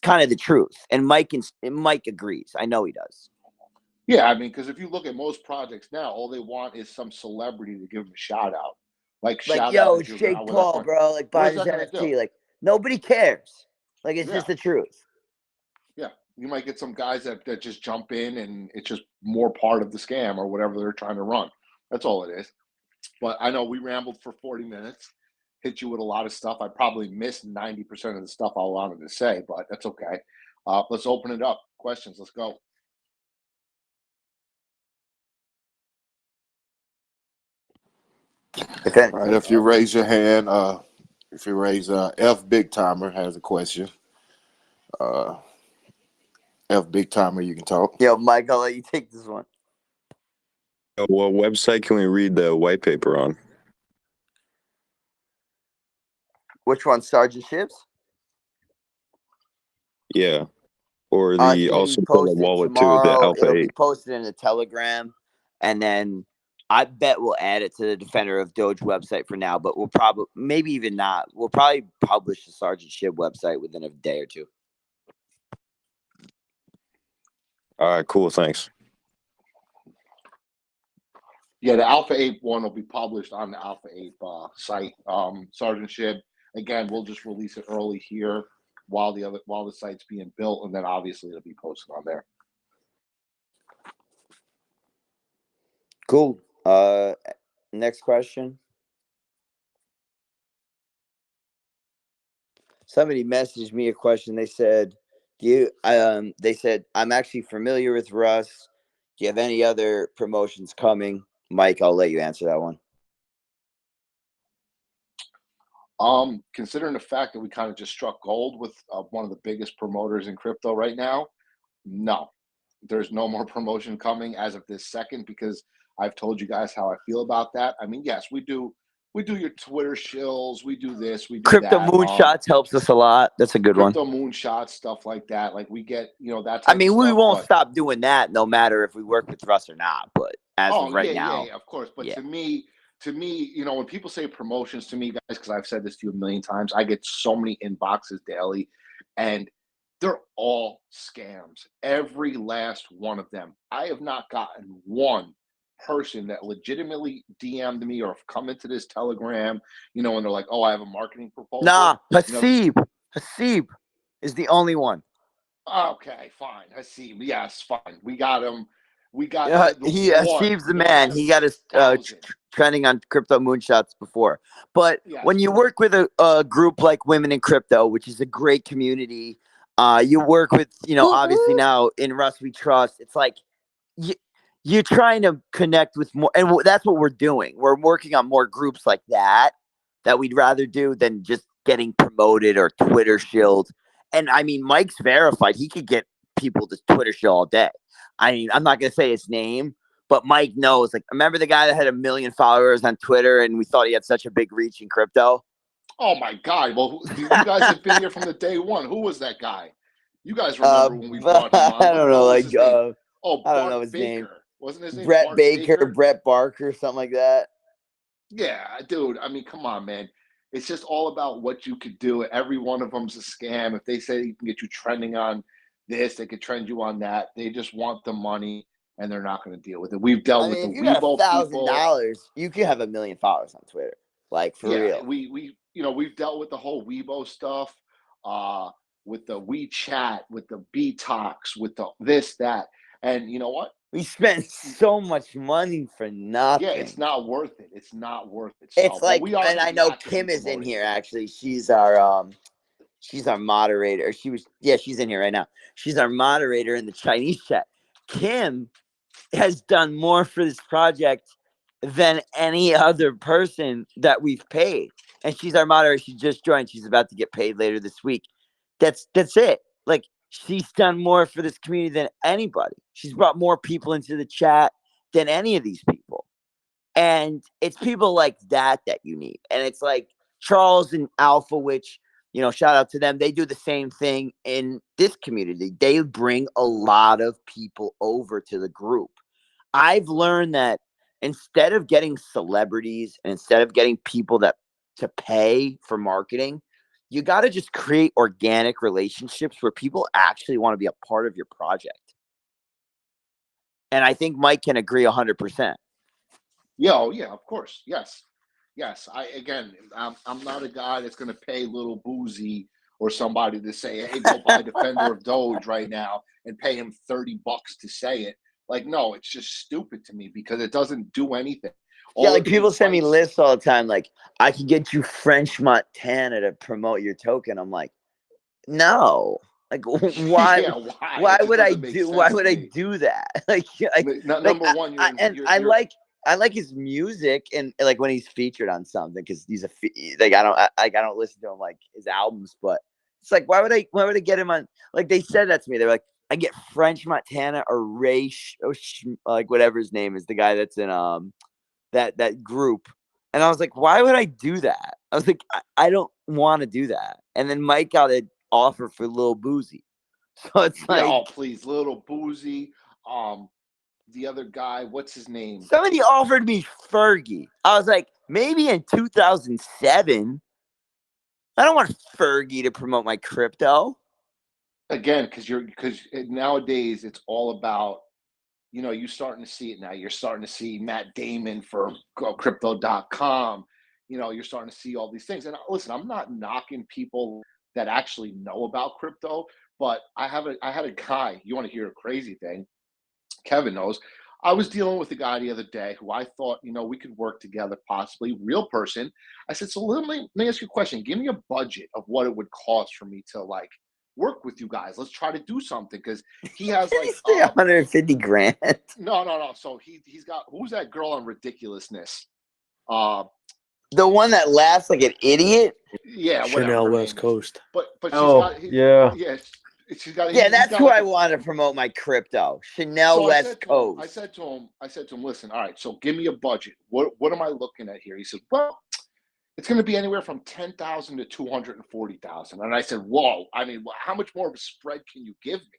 kind of the truth. And Mike agrees. I know he does. Yeah, I mean, because if you look at most projects now, all they want is some celebrity to give them a shout out. Like shout yo, out it's Jake Paul, bro. Like buy this NFT. Like nobody cares. Like it's just the truth. Yeah. You might get some guys that just jump in and it's just more part of the scam or whatever they're trying to run. That's all it is. But I know we rambled for 40 minutes, hit you with a lot of stuff. I probably missed 90% of the stuff I wanted to say, but that's okay. Let's open it up. Questions. Let's go. All right, if you raise your hand, F Big Timer has a question. F Big Timer, you can talk. Yo, Mike, I'll let you take this one. What website can we read the white paper on? Which one, Sergeant Shibs? Yeah, or the also for the wallet too, the tomorrow. It'll be AlphaApe. posted in the Telegram, and then I bet we'll add it to the Defender of Doge website for now, but we'll probably, maybe even not. We'll probably publish the Sergeant SHIB website within a day or two. All right, cool. Thanks. Yeah, the AlphaApe one will be published on the AlphaApe site. Sergeant SHIB, again, we'll just release it early here while the site's being built, and then obviously it'll be posted on there. Cool. Next question. Somebody messaged me a question. They said, they said, I'm actually familiar with Russ. Do you have any other promotions coming? Mike, I'll let you answer that one. Considering the fact that we kind of just struck gold with one of the biggest promoters in crypto right now, no, there's no more promotion coming as of this second, because I've told you guys how I feel about that. I mean, yes, we do your Twitter shills, we do this, we do Crypto that. Moonshots helps us a lot. That's a good one. Crypto Moonshots, stuff like that. Like we get, that I type mean, of we stuff, won't but stop doing that no matter if we work with Russ or not. But as of right now, yeah, of course. But yeah. to me, when people say promotions to me, guys, because I've said this to you a million times, I get so many inboxes daily, and they're all scams. Every last one of them. I have not gotten one person that legitimately DM'd me or have come into this Telegram, and they're like, "Oh, I have a marketing proposal." Nah, Hasib is the only one. Okay, fine. Hasib, yes, fine. We got him. We got Hasib's the man. He got us trending on Crypto Moonshots before. But when you work with a group like Women in Crypto, which is a great community, you work with, obviously now InRussWeTrust. It's like you're trying to connect with more, and that's what we're doing. We're working on more groups like that we'd rather do than just getting promoted or Twitter shilled. And I mean, Mike's verified. He could get people to Twitter shill all day. I mean, I'm not going to say his name, but Mike knows. Like, remember the guy that had 1 million followers on Twitter and we thought he had such a big reach in crypto? Oh, my God. Well, you guys have been here from the day one. Who was that guy? You guys remember when we brought him on? I don't know. Like, I don't know his name. Wasn't his name Brett Bart Baker, Brett Barker, something like that. Yeah, dude. I mean, come on, man. It's just all about what you could do. Every one of them's a scam. If they say you can get you trending on this, they could trend you on that. They just want the money, and they're not going to deal with it. We've dealt with the Weibo people. $1,000, you can have 1 million followers on Twitter, like for real. We've dealt with the whole Weibo stuff, with the WeChat, with the BTOX, with the this, that, and you know what? We spent so much money for nothing. Yeah, it's not worth it. It's not worth it. It's like, and I know Kim is in here actually. She's our moderator. She's in here right now. She's our moderator in the Chinese chat. Kim has done more for this project than any other person that we've paid. And she's our moderator. She just joined. She's about to get paid later this week. That's it. Like, she's done more for this community than anybody. She's brought more people into the chat than any of these people. And it's people like that you need. And it's like Charles and Alpha, which, shout out to them. They do the same thing in this community. They bring a lot of people over to the group. I've learned that instead of getting celebrities and instead of getting people to pay for marketing, you got to just create organic relationships where people actually want to be a part of your project. And I think Mike can agree 100%. Yeah, of course. Yes. I'm not a guy that's going to pay Little Boozy or somebody to say, hey, go buy Defender of Doge right now and pay him $30 to say it. Like, no, it's just stupid to me because it doesn't do anything. Like people send me lists all the time. Like, I can get you French Montana to promote your token. I'm like, no. Like, why? Why would I do that? Number one, I like his music and like when he's featured on something because he's I don't listen to him like his albums, but it's like why would I get him on? Like they said that to me. They're like, I get French Montana or Ray, like whatever his name is, the guy that's in that group. And I was like, why would I do that? I was like, I don't want to do that. And then Mike got an offer for Lil Boozy. So it's like, oh, please, Little Boozy. the other guy, what's his name? Somebody offered me Fergie. I was like, maybe in 2007. I don't want Fergie to promote my crypto. Again, because nowadays it's all about, you're starting to see it now. You're starting to see Matt Damon for crypto.com. You're starting to see all these things. And listen, I'm not knocking people that actually know about crypto, but I had a guy, you want to hear a crazy thing? Kevin knows. I was dealing with a guy the other day who I thought, we could work together, possibly, real person. I said, so let me ask you a question. Give me a budget of what it would cost for me to work with you guys. Let's try to do something, because he has Did he say 150 grand? No. So he's got, who's that girl on Ridiculousness? The one that laughs like an idiot? Yeah, Chanel whatever. West Coast. But she's yeah. She's got. Yeah, that's got who like I want to promote my crypto. Chanel so West Coast. I said to him, listen, all right, so give me a budget. What am I looking at here? He said, well, it's going to be anywhere from 10,000 to 240,000. And I said, whoa, I mean, how much more of a spread can you give me?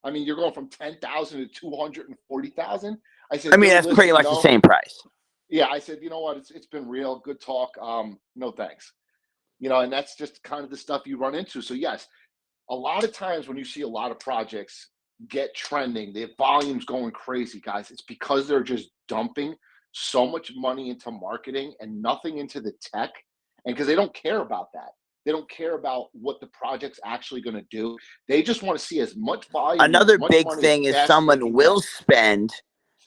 I mean, you're going from 10,000 to 240,000. I said, I mean, that's pretty much the same price. Yeah, I said, you know what? It's been real good talk. No thanks. And that's just kind of the stuff you run into. So yes, a lot of times when you see a lot of projects get trending, their volume's going crazy, guys. It's because they're just dumping so much money into marketing and nothing into the tech, and because they don't care about that. They don't care about what the project's actually going to do. They just want to see as much volume. Another big thing is someone will spend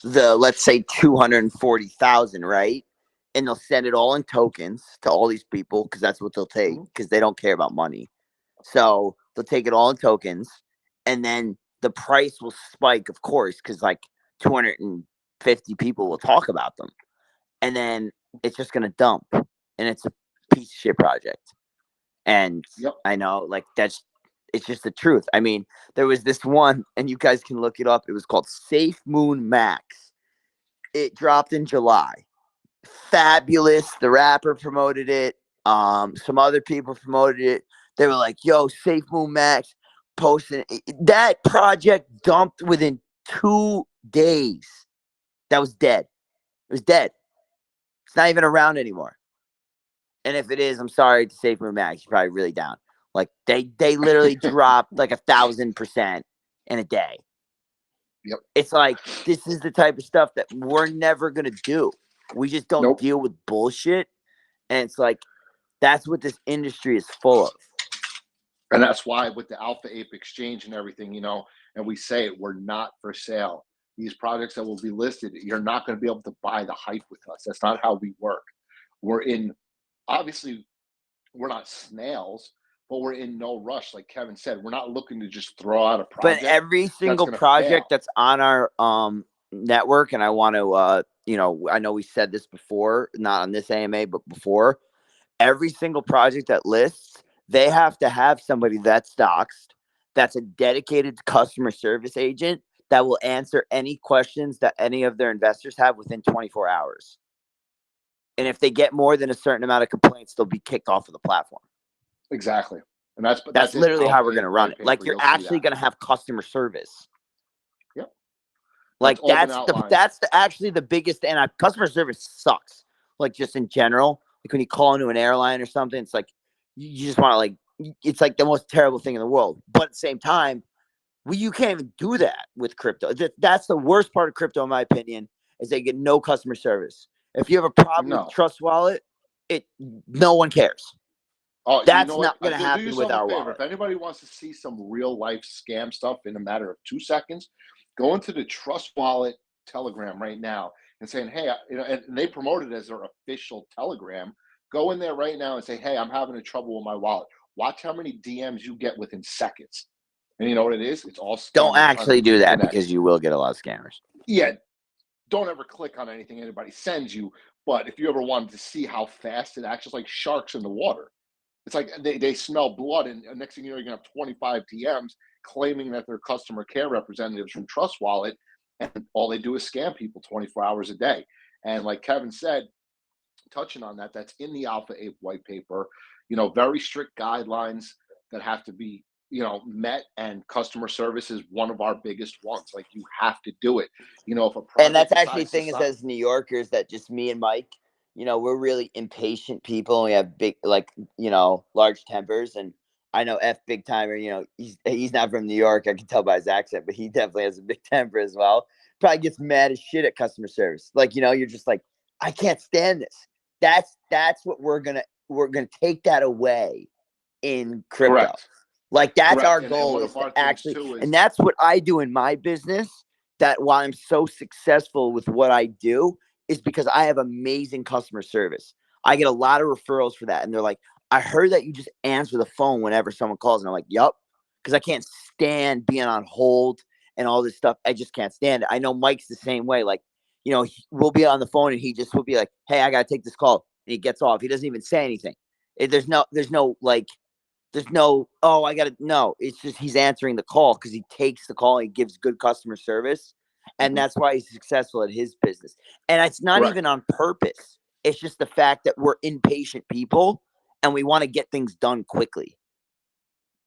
the, let's say, 240,000, right? And they'll send it all in tokens to all these people, because that's what they'll take, because they don't care about money. So they'll take it all in tokens, and then the price will spike, of course, because 250 people will talk about them, and then it's just going to dump, and it's a piece of shit project. And I know, it's just the truth. I mean, there was this one, and you guys can look it up. It was called Safe Moon Max. It dropped in July. Fabulous. The rapper promoted it. Some other people promoted it. They were like, yo, Safe Moon Max posting it. That project dumped within 2 days. That was dead. It was dead. It's not even around anymore. And if it is, I'm sorry to Safe Moon Max. You're probably really down. They literally dropped 1,000% in a day. Yep. It's this is the type of stuff that we're never going to do. We just don't deal with bullshit. And it's that's what this industry is full of. And that's why with the AlphaApe exchange and everything, and we say it, we're not for sale. These projects that will be listed, you're not going to be able to buy the hype with us. That's not how we work. Obviously, we're not snails, but we're in no rush. Like Kevin said, we're not looking to just throw out a project. But every single project that's on our network, and I want to, I know we said this before, not on this AMA, but before, every single project that lists, they have to have somebody that's doxed, that's a dedicated customer service agent that will answer any questions that any of their investors have within 24 hours. And if they get more than a certain amount of complaints, they'll be kicked off of the platform. Exactly. And that's literally how we're going to run it. You're actually going to have customer service. Yep. That's actually the biggest, and customer service sucks. Just in general, when you call into an airline or something, it's you just want to it's the most terrible thing in the world. But at the same time, you can't even do that with crypto. That's the worst part of crypto, in my opinion, is they get no customer service. If you have a problem with Trust Wallet, no one cares. Oh, that's not going to happen with our wallet. If anybody wants to see some real life scam stuff in a matter of 2 seconds, go into the Trust Wallet Telegram right now and saying, hey, and they promote it as their official Telegram. Go in there right now and say, hey, I'm having a trouble with my wallet. Watch how many DMs you get within seconds. And you know what it is? It's all scammers. Don't actually do that, because you will get a lot of scammers. Yeah. Don't ever click on anything anybody sends you. But if you ever wanted to see how fast it acts, it's like sharks in the water. It's they smell blood, and next thing you know, you're going to have 25 DMs claiming that they're customer care representatives from Trust Wallet, and all they do is scam people 24 hours a day. And like Kevin said, touching on that, that's in the AlphaApe white paper, very strict guidelines that have to be met, and customer service is one of our biggest ones. Like, you have to do it. If a project And that's actually decides the to thing is, stop- as New Yorkers, that just me and Mike, we're really impatient people. And we have big, large tempers. And I know F big timer, he's not from New York. I can tell by his accent, but he definitely has a big temper as well. Probably gets mad as shit at customer service. Like, you're just like, I can't stand this. That's what we're gonna take that away in crypto. Correct. Like, that's Correct. our And goal, one is of our to things actually, too is, and that's what I do in my business. That while I'm so successful with what I do is because I have amazing customer service. I get a lot of referrals for that. And they're like, I heard that you just answer the phone whenever someone calls. And I'm like, yup, because I can't stand being on hold and all this stuff. I just can't stand it. I know Mike's the same way. Like, we'll be on the phone and he just will be like, hey, I got to take this call. And he gets off. He doesn't even say anything. There's no, oh, I got to, no, it's just he's answering the call because he takes the call and he gives good customer service. And that's why he's successful at his business. And it's not Correct. even on purpose. It's just the fact that we're impatient people and we want to get things done quickly.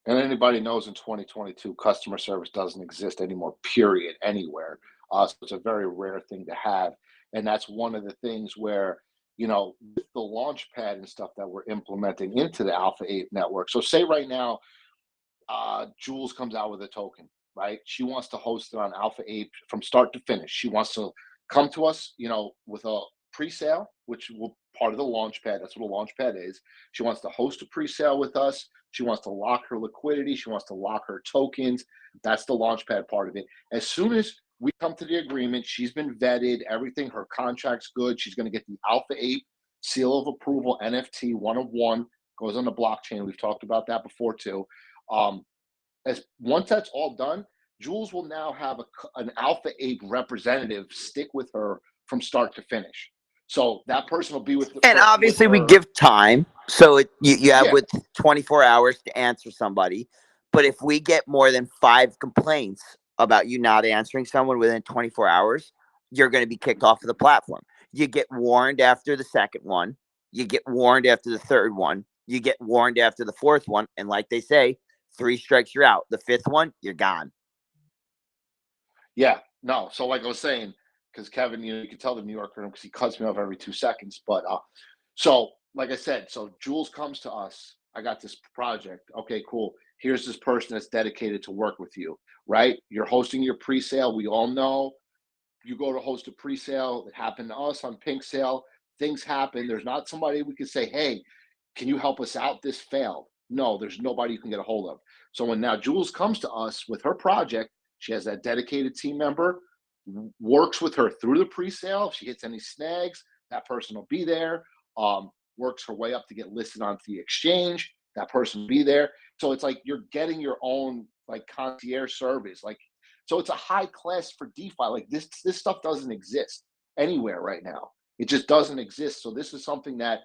And anybody knows in 2022, customer service doesn't exist anymore, period, anywhere. So it's a very rare thing to have. And that's one of the things where, with the launch pad and stuff that we're implementing into the AlphaApe network. So say right now, Jules comes out with a token, right? She wants to host it on AlphaApe from start to finish. She wants to come to us, with a pre-sale, which will part of the launch pad. That's what a launch pad is. She wants to host a pre-sale with us. She wants to lock her liquidity. She wants to lock her tokens. That's the launch pad part of it. As soon as we come to the agreement, she's been vetted, everything, her contract's good. She's going to get the AlphaApe seal of approval, NFT, one of one, goes on the blockchain. We've talked about that before too. Once that's all done, Jules will now have an AlphaApe representative stick with her from start to finish. So that person will be with And obviously we give time. So you have with 24 hours to answer somebody. But if we get more than 5 complaints about you not answering someone within 24 hours, you're going to be kicked off of the platform. You get warned after the second one. You get warned after the third one. You get warned after the fourth one. And like they say, 3 strikes, you're out. The 5th one, you're gone. Yeah, no. So like I was saying, because Kevin, you can tell the New Yorker because he cuts me off every 2 seconds. But so like I said, so Jules comes to us. I got this project. Okay, cool. Here's this person that's dedicated to work with you, right? You're hosting your pre-sale. We all know you go to host a pre-sale. It happened to us on Pink Sale. Things happen. There's not somebody we can say, hey, can you help us out? This failed. No, there's nobody you can get a hold of. So when now Jules comes to us with her project, she has that dedicated team member, works with her through the pre-sale. If she hits any snags, that person will be there. Works her way up to get listed onto the exchange. That person will be there. So it's like you're getting your own like concierge service. Like, so it's a high class for DeFi. Like this stuff doesn't exist anywhere right now. It just doesn't exist. So this is something that,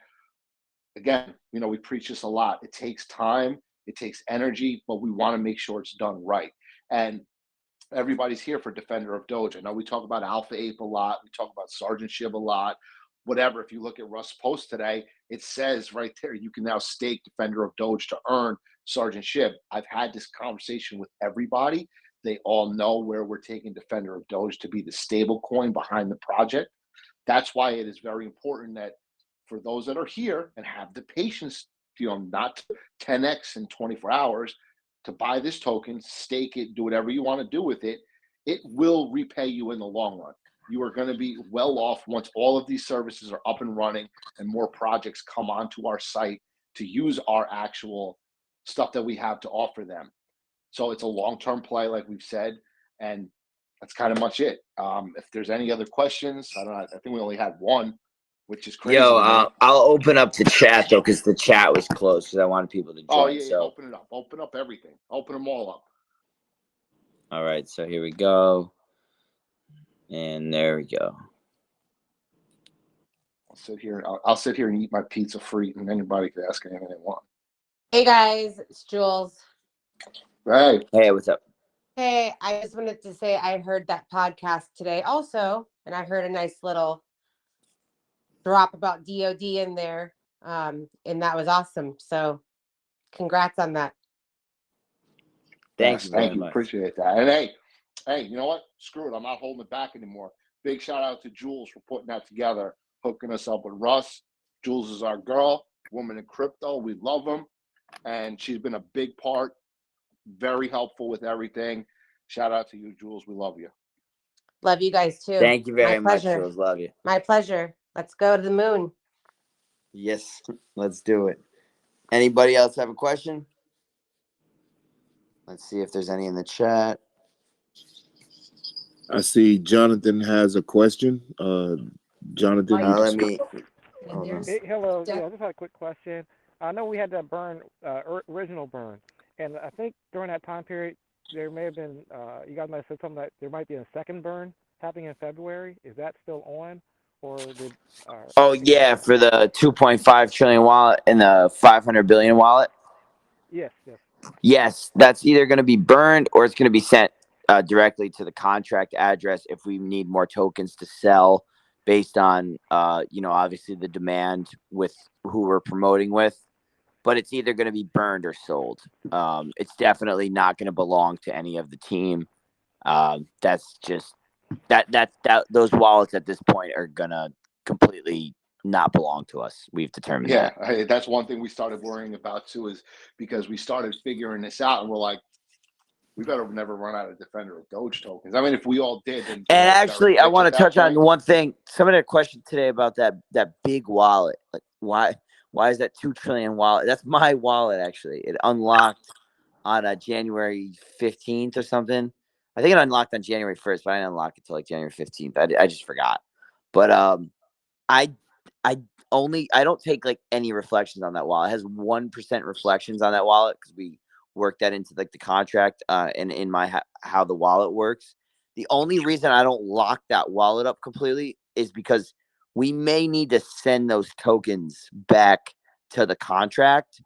again, we preach this a lot. It takes time, it takes energy, but we want to make sure it's done right. And everybody's here for Defender of Doge. I know we talk about AlphaApe a lot. We talk about Sergeant SHIB a lot. Whatever, if you look at Russ' post today, it says right there, you can now stake Defender of Doge to earn Sergeant SHIB. I've had this conversation with everybody. They all know where we're taking Defender of Doge to be the stable coin behind the project. That's why it is very important that for those that are here and have the patience, not to 10x in 24 hours, to buy this token, stake it, do whatever you want to do with it, it will repay you in the long run. You are going to be well off once all of these services are up and running and more projects come onto our site to use our actual stuff that we have to offer them. So it's a long-term play, like we've said, and that's kind of much it. If there's any other questions, I don't know. I think we only had one, which is crazy. I'll open up the chat though, because the chat was closed because I wanted people to join. Oh yeah, so open it up. Open up everything. Open them all up. All right, so here we go, and there we go. I'll sit here and eat my pizza free, and anybody can ask anything they want. Hey guys, it's Jules. Hey, What's up? Hey, I just wanted to say I heard that podcast today also, and I heard a nice little drop about DOD in there, and that was awesome. So congrats on that. Thank Yes, you very thank you. much. Appreciate that. And hey, you know what? Screw it. I'm not holding it back anymore. Big shout out to Jules for putting that together, hooking us up with Russ. Jules is our girl, woman in crypto. We love him. And she's been a big part, very helpful with everything. Shout out to you, Jules. We love you. Love you guys too. Thank you very My much, pleasure. Jules. Love you. My pleasure. Let's go to the moon. Yes, let's do it. Anybody else have a question? Let's see if there's any in the chat. I see Jonathan has a question. Jonathan, you Let can me. Hey, hello. Yeah, I just had a quick question. I know we had that burn, original burn, and I think during that time period, there may have been, you guys might have said something that there might be a second burn happening in February. Is that still on, or did? Oh yeah, for the 2.5 trillion wallet and the 500 billion wallet. Yes, yes. Yes, that's either going to be burned or it's going to be sent directly to the contract address if we need more tokens to sell based on, obviously the demand with who we're promoting with. But it's either going to be burned or sold. It's definitely not going to belong to any of the team. That's just that those wallets at this point are going to completely not belong to us. We've determined that. Yeah, that's one thing we started worrying about too, is because we started figuring this out and we're like, we better never run out of Defender of Doge tokens. I mean, if we all did, then And actually, I want to touch on one thing. Somebody had a question today about that big wallet. Like, why is that 2 trillion wallet? That's my wallet, actually. It unlocked on January 15th or something. I think it unlocked on January 1st, but I didn't unlock it till like January 15th. I just forgot. But I don't take like any reflections on that wallet. It has 1% reflections on that wallet because we work that into like the contract and in my how the wallet works. The only reason I don't lock that wallet up completely is because we may need to send those tokens back to the contract,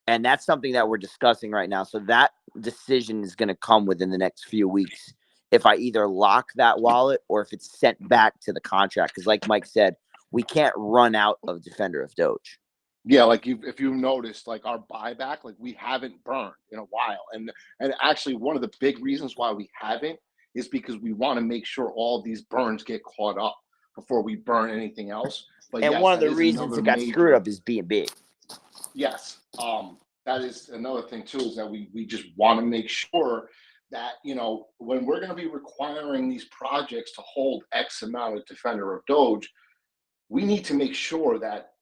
and that's something that we're discussing right now. So that decision is going to come within the next few weeks if I either lock that wallet or if it's sent back to the contract, because like Mike said, we can't run out of Defender of Doge. Yeah, like if you noticed, like our buyback, like we haven't burned in a while, and actually one of the big reasons why we haven't is because we want to make sure all these burns get caught up before we burn anything else. But and yes, one of the reasons it got screwed up is B&B. Yes, that is another thing too, is that we just want to make sure that, when we're going to be requiring these projects to hold X amount of Defender of Doge, we need to make sure that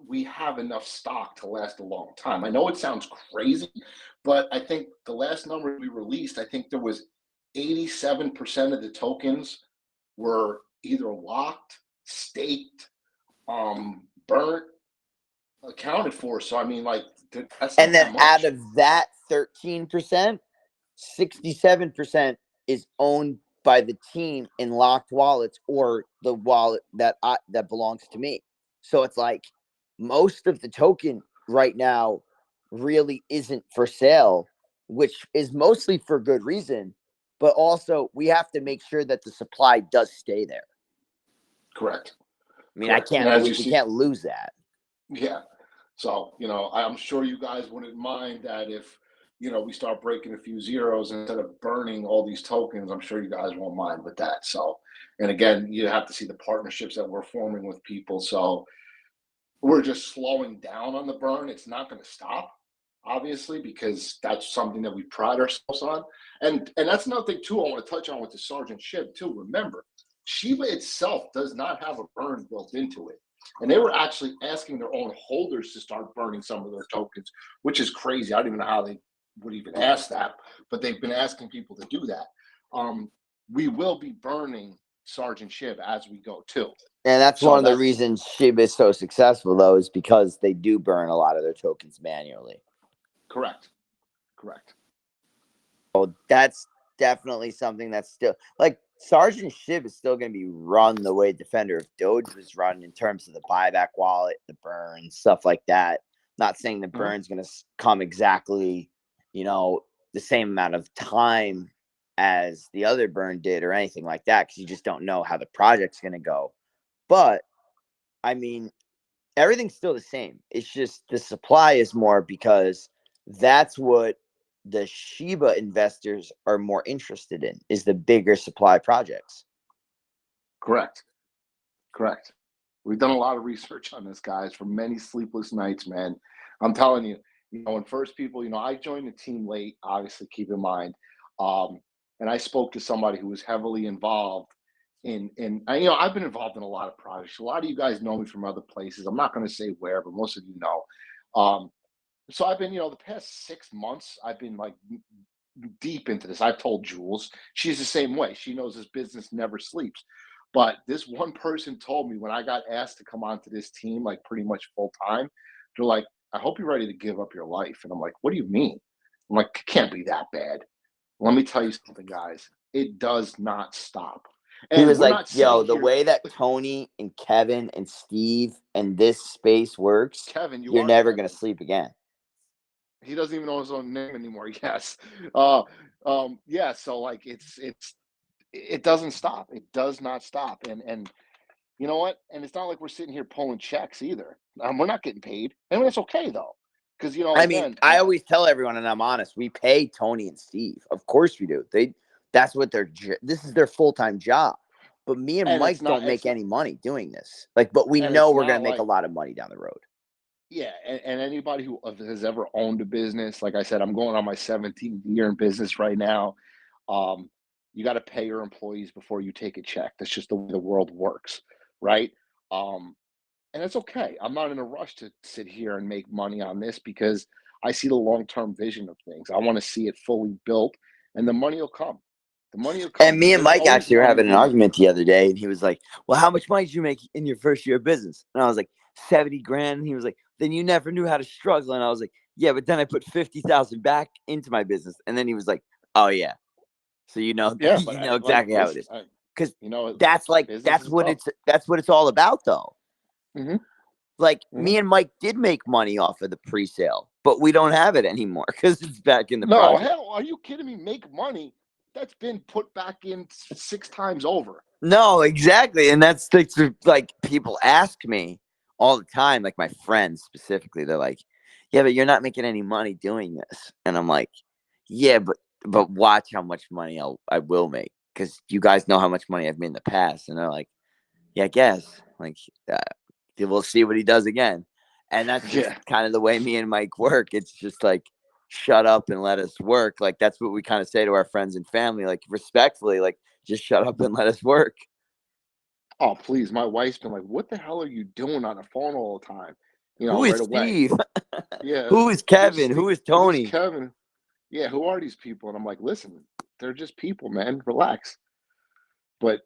we have enough stock to last a long time. I know it sounds crazy, but I think the last number we released, I think there was 87% of the tokens were either locked, staked, burnt, accounted for. So I mean, like, that's and not then that much. out of that 13%, 67% is owned by the team in locked wallets or the wallet that belongs to me. So it's like most of the token right now really isn't for sale, which is mostly for good reason, but also we have to make sure that the supply does stay there. Correct. I mean, Correct. we can't lose that. Yeah. So, I'm sure you guys wouldn't mind that if, we start breaking a few zeros instead of burning all these tokens. I'm sure you guys won't mind with that. So, and again, you have to see the partnerships that we're forming with people. So we're just slowing down on the burn. It's not going to stop, obviously, because that's something that we pride ourselves on. And that's another thing too I want to touch on with the Sergeant SHIB too. Remember, Shiba itself does not have a burn built into it. And they were actually asking their own holders to start burning some of their tokens, which is crazy. I don't even know how they would even ask that, but they've been asking people to do that. We will be burning Sergeant SHIB as we go too. And that's one of the reasons SHIB is so successful, though, is because they do burn a lot of their tokens manually. Correct. So that's definitely something that's still like Sergeant SHIB is still going to be run the way Defender of Doge was run in terms of the buyback wallet, the burn, stuff like that. Not saying the burn's going to come exactly, the same amount of time as the other burn did or anything like that, because you just don't know how the project's going to go. But I mean, everything's still the same. It's just the supply is more because that's what the Shiba investors are more interested in is the bigger supply projects. Correct. We've done a lot of research on this, guys, for many sleepless nights, man. I'm telling you, when first people, I joined the team late, obviously, keep in mind. And I spoke to somebody who was heavily involved I've been involved in a lot of projects. A lot of you guys know me from other places. I'm not going to say where, but most of you know. So I've been, the past 6 months, I've been like deep into this. I've told Jules, she's the same way. She knows this business never sleeps. But this one person told me when I got asked to come onto this team, like pretty much full time, they're like, I hope you're ready to give up your life. And I'm like, what do you mean? I'm like, it can't be that bad. Let me tell you something, guys. It does not stop. And he was like, yo, the here, way that Tony and Kevin and Steve and this space works, Kevin, you're never going to sleep again. He doesn't even know his own name anymore. Yes. Yeah. So like, it doesn't stop. It does not stop. And you know what? And it's not like we're sitting here pulling checks either. We're not getting paid. And that's okay though. Because, I always tell everyone, and I'm honest, we pay Tony and Steve. Of course we do. That's what this is their full-time job. But me and Mike don't make any money doing this. But we know we're going to make a lot of money down the road. Yeah. And anybody who has ever owned a business, like I said, I'm going on my 17th year in business right now. You got to pay your employees before you take a check. That's just the way the world works. Right. And it's okay. I'm not in a rush to sit here and make money on this because I see the long-term vision of things. I want to see it fully built and the money will come. The money will come. And me and Mike actually were having an argument the other day, and he was like, well, how much money did you make in your first year of business? And I was like, 70 grand. And he was like, then you never knew how to struggle. And I was like, yeah, but then I put 50,000 back into my business. And then he was like, oh yeah. So you know exactly how it is. Because that's what it's all about though. Mm-hmm. Me and Mike did make money off of the pre-sale, but we don't have it anymore because it's back in the project. Hell, are you kidding me? Make money? That's been put back in 6 times over. No, exactly. And that's like people ask me all the time, like my friends specifically, they're like, yeah, but you're not making any money doing this. And I'm like, yeah, but watch how much money I will make, because you guys know how much money I've made in the past. And they're like, yeah, I guess. We'll see what he does again. And that's just kind of the way me and Mike work. It's just like, shut up and let us work. Like, that's what we kind of say to our friends and family, like respectfully, like, just shut up and let us work. Oh, please. My wife's been like, what the hell are you doing on the phone all the time? Who is Steve? Yeah. Who is Kevin? Who is Tony? Who's Kevin? Yeah. Who are these people? And I'm like, listen, they're just people, man. Relax. But,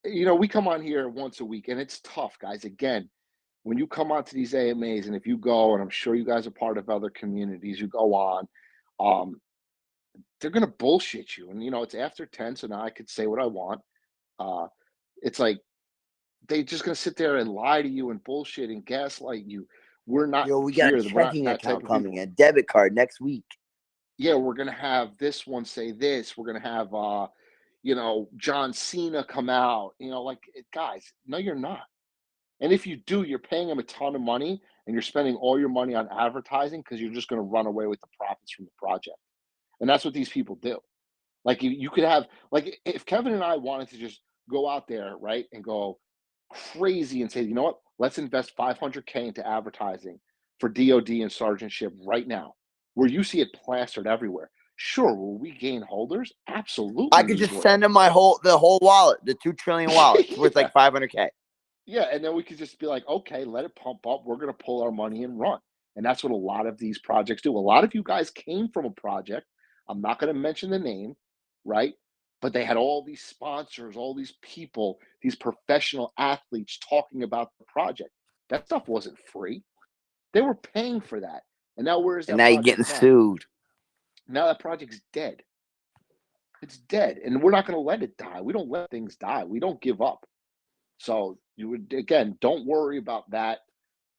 we come on here once a week and it's tough, guys. Again, when you come onto these AMAs and if you go, and I'm sure you guys are part of other communities, you go on, they're going to bullshit you. And, it's after 10, so now I could say what I want. It's like, they just going to sit there and lie to you and bullshit and gaslight you. We're not. We got a checking account coming, a debit card next week. Yeah, we're going to have this one say this. We're going to have, John Cena come out, guys, no, you're not. And if you do, you're paying them a ton of money and you're spending all your money on advertising because you're just going to run away with the profits from the project. And that's what these people do. Like you could have, like if Kevin and I wanted to just go out there, right, and go crazy and say, you know what, let's invest $500K into advertising for DOD and sergeantship right now, where you see it plastered everywhere. Sure, will we gain holders? Absolutely. I could just send them the whole wallet, the 2 trillion wallet. It's worth like $500K. Yeah, and then we could just be like, okay, let it pump up. We're going to pull our money and run. And that's what a lot of these projects do. A lot of you guys came from a project. I'm not going to mention the name, right? But they had all these sponsors, all these people, these professional athletes talking about the project. That stuff wasn't free. They were paying for that. And now where's that? And now you're getting sued. Now that project's dead. It's dead. And we're not going to let it die. We don't let things die. We don't give up. So don't worry about that.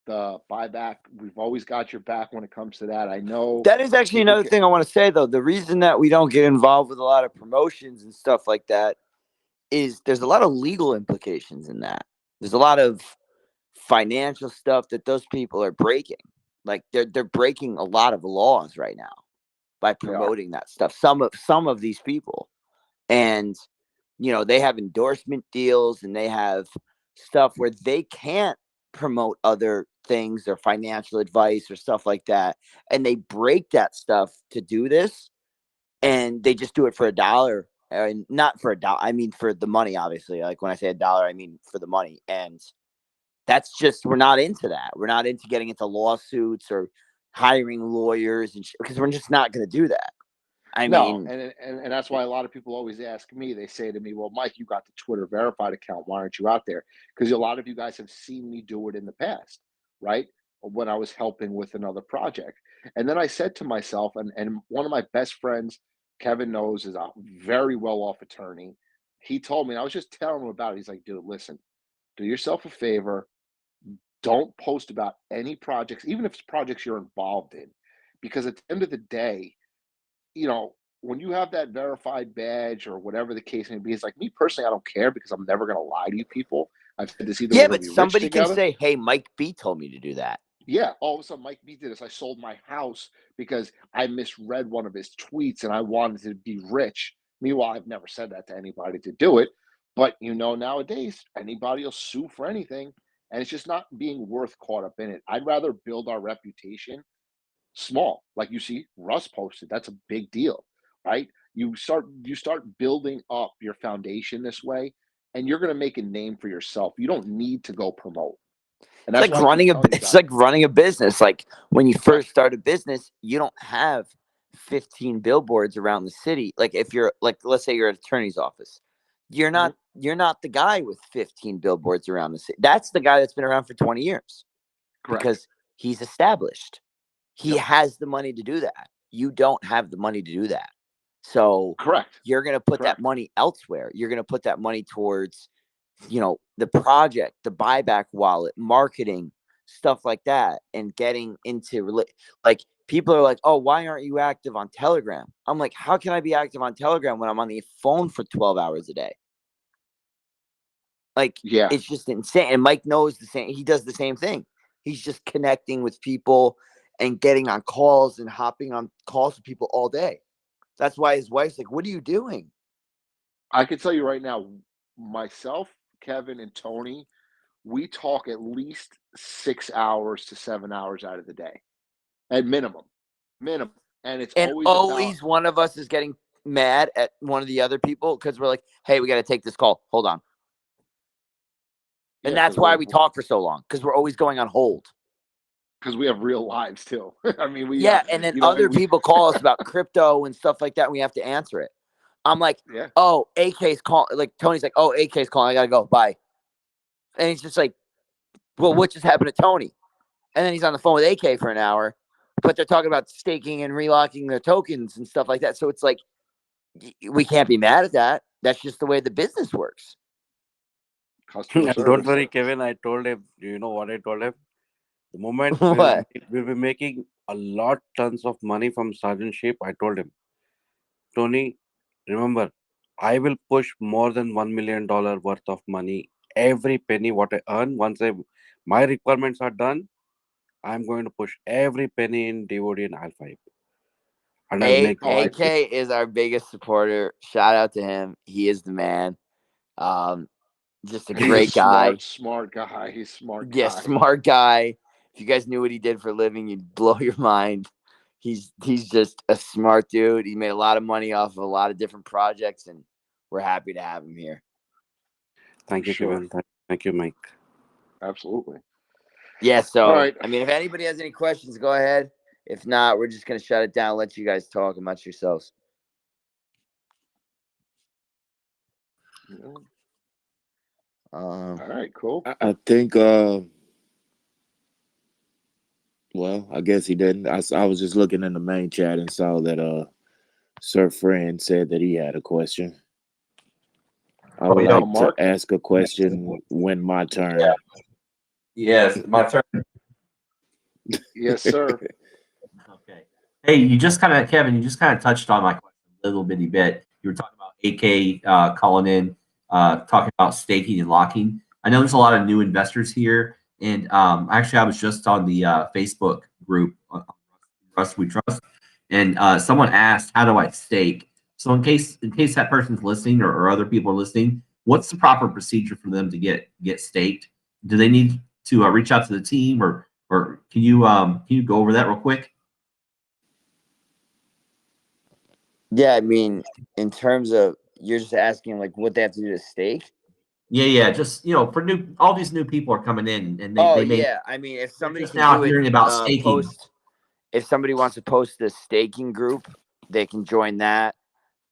The buyback, we've always got your back when it comes to that. I know that is actually another thing I want to say, though. The reason that we don't get involved with a lot of promotions and stuff like that is there's a lot of legal implications in that. There's a lot of financial stuff that those people are breaking. Like they're breaking a lot of laws right now by promoting that stuff. Some of these people, and they have endorsement deals and they have stuff where they can't promote other things or financial advice or stuff like that, and they break that stuff to do this, and they just do it for $1, and not for $1. I mean for the money, obviously. Like when I say $1, I mean for the money, and that's just, we're not into that. We're not into getting into lawsuits or hiring lawyers because we're just not going to do that. I mean, and that's why a lot of people always ask me. They say to me, "Well, Mike, you got the Twitter verified account. Why aren't you out there?" Because a lot of you guys have seen me do it in the past, right? When I was helping with another project. And then I said to myself, and one of my best friends, Kevin knows, is a very well-off attorney. He told me, and I was just telling him about it. He's like, "Dude, listen, do yourself a favor. Don't post about any projects, even if it's projects you're involved in, because at the end of the day, when you have that verified badge or whatever the case may be, it's like, me personally, I don't care because I'm never going to lie to you people. I've said this either. Yeah, but somebody can say, "Hey, Mike B told me to do that." Yeah, all of a sudden Mike B did this. I sold my house because I misread one of his tweets and I wanted to be rich. Meanwhile, I've never said that to anybody to do it. But nowadays, anybody will sue for anything. And it's just not being worth caught up in it. I'd rather build our reputation small. Like you see, Russ posted. That's a big deal, right? You start building up your foundation this way, and you're going to make a name for yourself. You don't need to go promote. And it's like running a business. Like when you first start a business, you don't have 15 billboards around the city. Like if you're like, let's say you're at an attorney's office, you're not the guy with 15 billboards around the city. That's the guy that's been around for 20 years. Correct. Because he's established. He has the money to do that. You don't have the money to do that. So you're going to put that money elsewhere. You're going to put that money towards, the project, the buyback wallet, marketing, stuff like that, and getting into like people are like, "Oh, why aren't you active on Telegram?" I'm like, "How can I be active on Telegram when I'm on the phone for 12 hours a day?" Like, it's just insane. And Mike knows the same. He does the same thing. He's just connecting with people and getting on calls and hopping on calls with people all day. That's why his wife's like, "What are you doing?" I can tell you right now, myself, Kevin, and Tony, we talk at least 6 hours to 7 hours out of the day, at minimum. And it's always one of us is getting mad at one of the other people because we're like, "Hey, we got to take this call. Hold on." And that's why we talk for so long, because we're always going on hold. Because we have real lives too. I mean, and then other people call us about crypto and stuff like that, and we have to answer it. I'm like, "Oh, AK's calling." Like Tony's like, "Oh, AK's calling. I gotta go. Bye." And he's just like, "Well, what just happened to Tony?" And then he's on the phone with AK for an hour, but they're talking about staking and relocking their tokens and stuff like that. So it's like, we can't be mad at that. That's just the way the business works. Don't worry, Kevin. I told him. Do you know what I told him? The moment we'll be making a lot tons of money from Sergeant Sheep, I told him, "Tony, remember, I will push more than $1 million worth of money. Every penny what I earn, once my requirements are done, I'm going to push every penny in DOD and AlphaApe. And I'll make AK is our biggest supporter. Shout out to him. He is the man. Just a great guy. Smart guy. He's smart guy. Yeah, smart guy. If you guys knew what he did for a living, you'd blow your mind. He's just a smart dude. He made a lot of money off of a lot of different projects, and we're happy to have him here. Thank you, Kevin. Thank you, Mike. Absolutely. Yeah, so, I mean, if anybody has any questions, go ahead. If not, we're just going to shut it down, let you guys talk amongst yourselves. All right, cool. I think, well, I guess he didn't. I was just looking in the main chat and saw that Sir Friend said that he had a question. I would like to ask a question when my turn. Yeah. Yes, my turn. Yes, sir. Okay. Hey, Kevin, you just kind of touched on my question a little bitty bit. You were talking about AK calling in, talking about staking and locking. I know there's a lot of new investors here, and actually, I was just on the Facebook group on InRussWeTrust, and someone asked, "How do I stake?" So in case that person's listening or other people are listening, what's the proper procedure for them to get staked? Do they need to reach out to the team, or can you go over that real quick? Yeah, I mean, in terms of you're just asking like what they have to do to stake. Yeah, just for all these new people are coming in, and they may. Yeah, I mean, if somebody just can now do it, hearing about staking. if somebody wants to post the staking group, they can join that.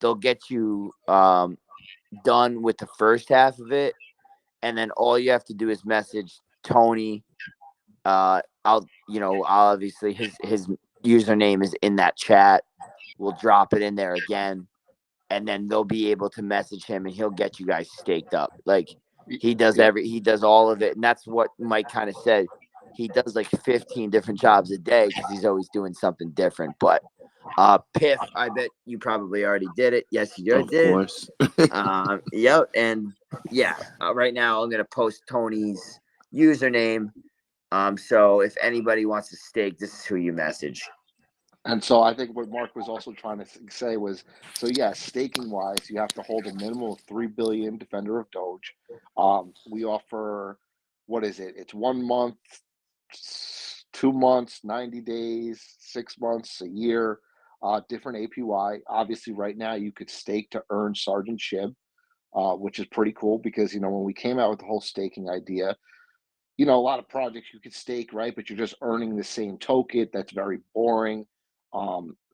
They'll get you done with the first half of it, and then all you have to do is message Tony. I'll obviously his username is in that chat. We'll drop it in there again, and then they'll be able to message him, and he'll get you guys staked up. Like he does all of it, and that's what Mike kind of said. He does like 15 different jobs a day because he's always doing something different. But Piff, I bet you probably already did it. Yes, you did. Of course. Yep, and yeah, right now I'm gonna post Tony's username. So if anybody wants to stake, this is who you message. And so I think what Mark was also trying to say was, so yeah, staking wise, you have to hold a minimum of 3 billion Defender of Doge. We offer, what is it? It's 1 month, 2 months, 90 days, 6 months, a year, different APY. Obviously, right now you could stake to earn Sergeant SHIB, which is pretty cool because when we came out with the whole staking idea, a lot of projects you could stake, right? But you're just earning the same token. That's very boring.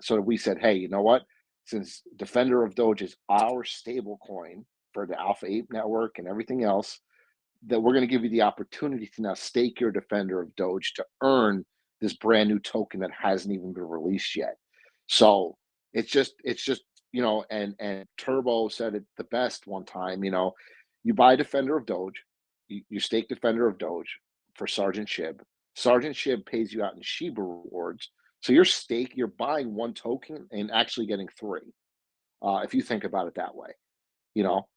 So we said, hey, you know what? Since Defender of Doge is our stable coin for the AlphaApe network and everything else, that we're going to give you the opportunity to now stake your Defender of Doge to earn this brand new token that hasn't even been released yet. So it's just, and Turbo said it the best one time, you buy Defender of Doge, you stake Defender of Doge for Sergeant SHIB. Sergeant SHIB pays you out in SHIB rewards. So you're buying one token and actually getting three. If you think about it that way,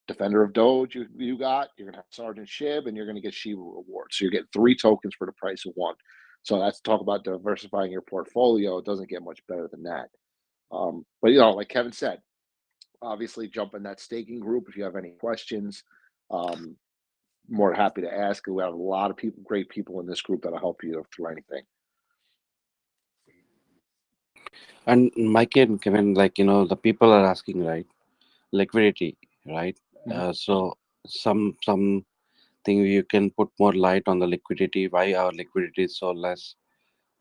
Defender of Doge, you're going to have Sergeant SHIB and you're going to get SHIB rewards. So you're getting three tokens for the price of one. So that's talk about diversifying your portfolio. It doesn't get much better than that. But like Kevin said, obviously jump in that staking group if you have any questions. More happy to ask. We have a lot of great people in this group that'll help you through anything. And Mike and Kevin, the people are asking, right? Liquidity, right? So something you can put more light on the liquidity, why our liquidity is so less,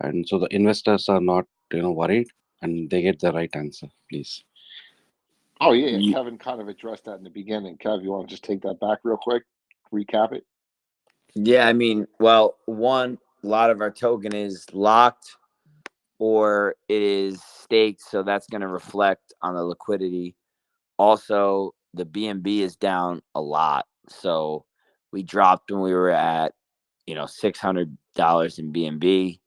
and so the investors are not worried and they get the right answer, please. Oh yeah, Kevin kind of addressed that in the beginning. Kev, you want to just take that back real quick, recap it? Yeah, I mean, well, one, a lot of our token is locked or it is staked, so that's going to reflect on the liquidity. Also, the BNB is down a lot, so we dropped when we were at $600 in BNB.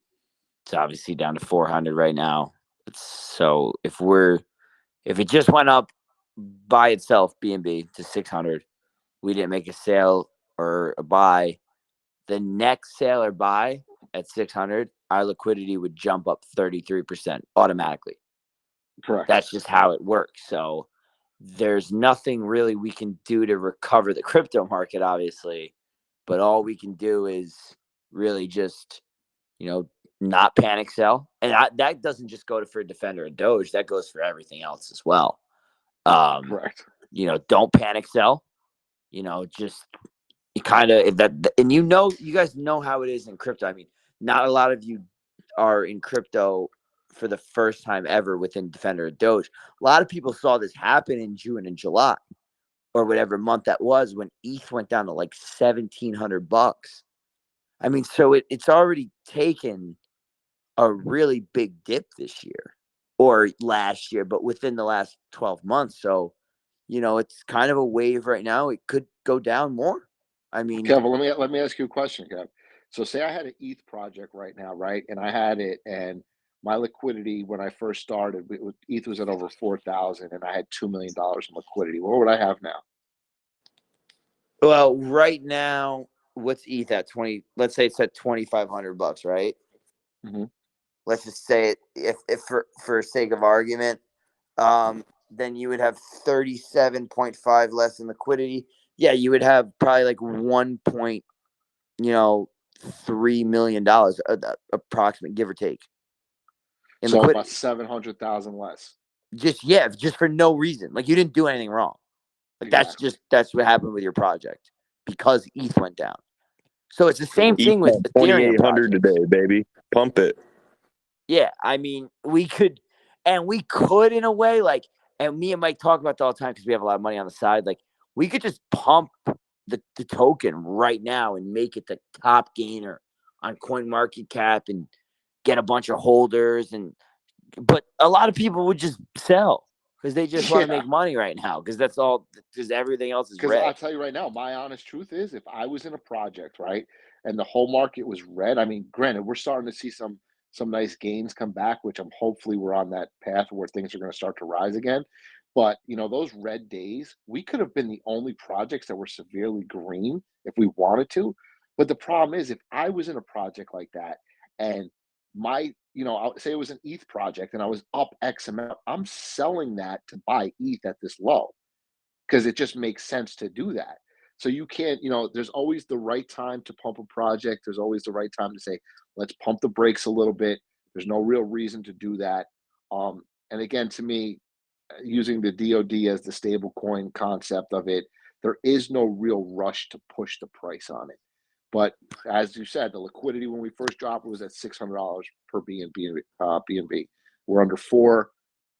It's obviously down to 400 right now. So if it just went up by itself, BNB to 600, we didn't make a sale or a buy. The next sale or buy at 600, our liquidity would jump up 33% automatically. Correct. That's just how it works. So there's nothing really we can do to recover the crypto market, obviously, but all we can do is really just, not panic sell. And that doesn't just go for Defender and Doge. That goes for everything else as well. Correct. Don't panic sell. Just kind of that, and you guys know how it is in crypto. I mean, not a lot of you are in crypto for the first time ever within Defender and Doge. A lot of people saw this happen in June and July or whatever month that was when ETH went down to like $1,700. I mean, so it's already taken a really big dip this year or last year, but within the last 12 months. So, it's kind of a wave right now. It could go down more. I mean, Kevin, let me ask you a question, Kev. So say I had an ETH project right now, right? And I had it, and my liquidity when I first started, ETH was at over 4,000, and I had $2 million in liquidity. What would I have now? Well, right now, what's ETH at 20? Let's say it's at $2,500, right? Mm-hmm. let's just say it, if for sake of argument, then you would have 37.5 less in liquidity. Yeah, you would have probably like $1.3 million approximate, give or take. In So liquidity. about 700,000 less. Just for no reason. Like you didn't do anything wrong. Like that's what happened with your project because ETH went down. So it's the same thing with Ethereum 2,800 projects. today, baby. Pump it. Yeah, I mean, we could in a way, like, and me and Mike talk about that all the time because we have a lot of money on the side. Like, we could just pump the token right now and make it the top gainer on CoinMarketCap and get a bunch of holders. But a lot of people would just sell because they just want to make money right now because that's all, because everything else is red. Because I'll tell you right now, my honest truth is, if I was in a project, right, and the whole market was red, I mean, granted, we're starting to see some nice gains come back, which hopefully we're on that path where things are going to start to rise again. But those red days, we could have been the only projects that were severely green if we wanted to. But the problem is, if I was in a project like that and I'll say it was an ETH project and I was up X amount, I'm selling that to buy ETH at this low because it just makes sense to do that. So you can't, there's always the right time to pump a project. There's always the right time to say, let's pump the brakes a little bit. There's no real reason to do that. And again, to me, using the DOD as the stable coin concept of it, there is no real rush to push the price on it. But as you said, the liquidity when we first dropped was at $600 per BNB. We're under 4.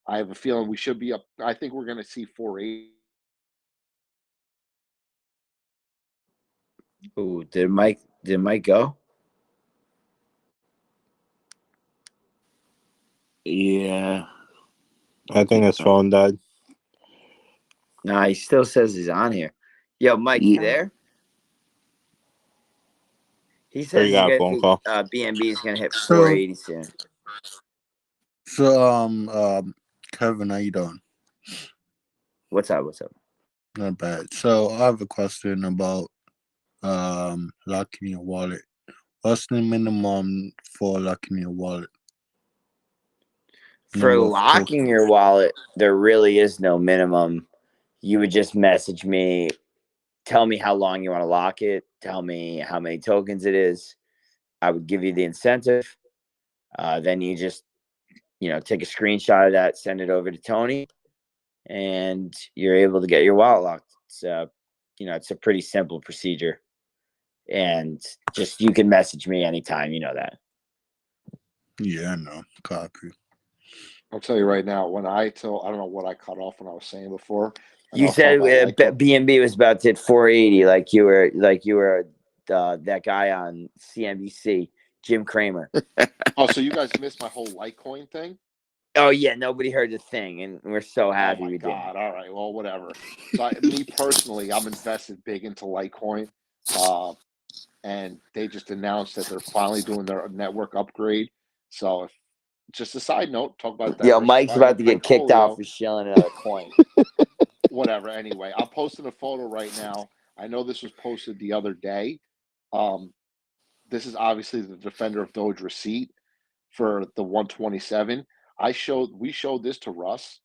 I have a feeling we should be up. I think we're going to see 480. Ooh, did Mike go? Yeah. I think his phone died. Nah, he still says he's on here. Yo, Mike, you there? He says got a phone call. BNB is gonna hit 480 soon. So Kevin, how you doing? What's up? Not bad. So I have a question about locking your wallet. What's the minimum for locking your wallet? For locking your wallet, there really is no minimum. You would just message me, tell me how long you want to lock it, tell me how many tokens it is. I would give you the incentive. Then you just, take a screenshot of that, send it over to Tony, and you're able to get your wallet locked. It's it's a pretty simple procedure. And just, you can message me anytime, that. Yeah, I know. Copy. I'll tell you right now, I don't know what I cut off when I was saying before. You said BNB was about to hit 480, like you were that guy on CNBC, Jim Cramer. Oh, so you guys missed my whole Litecoin thing? Oh yeah, nobody heard the thing, and we're so happy we did. All right, well, whatever. So me personally, I'm invested big into Litecoin, and they just announced that they're finally doing their network upgrade. So, just a side note, talk about that. Yo, Mike's about to get kicked out for shilling another coin. Whatever. Anyway, I'm posting a photo right now. I know this was posted the other day. This is obviously the Defender of Doge receipt for the 127. We showed this to Russ,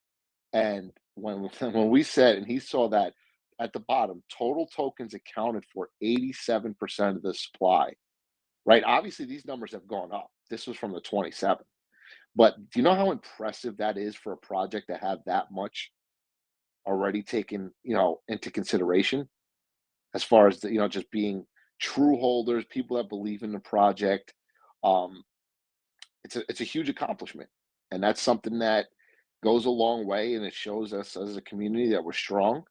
and when we said, and he saw that at the bottom, total tokens accounted for 87% of the supply. Right? Obviously, these numbers have gone up. This was from the 27th. But do you know how impressive that is for a project to have that much already taken, into consideration, as far as just being true holders, people that believe in the project? It's a huge accomplishment, and that's something that goes a long way, and it shows us as a community that we're strong.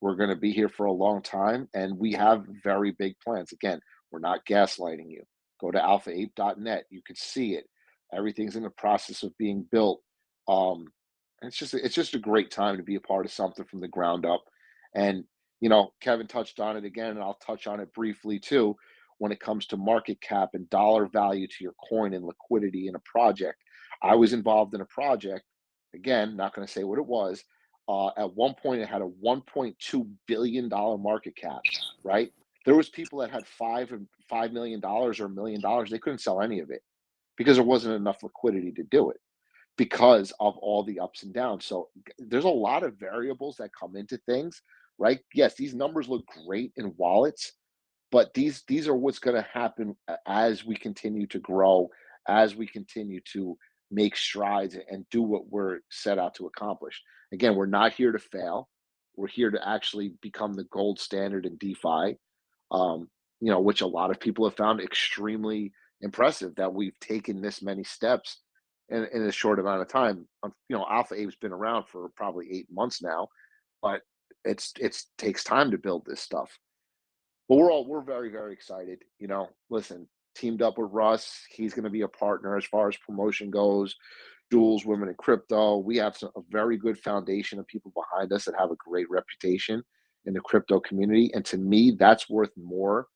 We're going to be here for a long time, and we have very big plans. Again, we're not gaslighting you. Go to alphaape.net. You could see it. Everything's in the process of being built. It's just a great time to be a part of something from the ground up. And Kevin touched on it again, and I'll touch on it briefly too. When it comes to market cap and dollar value to your coin and liquidity in a project, I was involved in a project. Again, not going to say what it was. At one point, it had a $1.2 billion market cap. Right? There was people that had $5 million or $1 million. They couldn't sell any of it. because there wasn't enough liquidity to do it because of all the ups and downs. So there's a lot of variables that come into things, right? Yes, these numbers look great in wallets, but these are what's going to happen as we continue to grow, as we continue to make strides and do what we're set out to accomplish. Again, we're not here to fail. We're here to actually become the gold standard in DeFi, which a lot of people have found extremely impressive that we've taken this many steps in a short amount of time. AlphaApe's been around for probably 8 months now, but it's takes time to build this stuff. But we're very, very excited. Listen, teamed up with Russ. He's going to be a partner as far as promotion goes. Duels, Women in Crypto. We have a very good foundation of people behind us that have a great reputation in the crypto community. And to me, that's worth more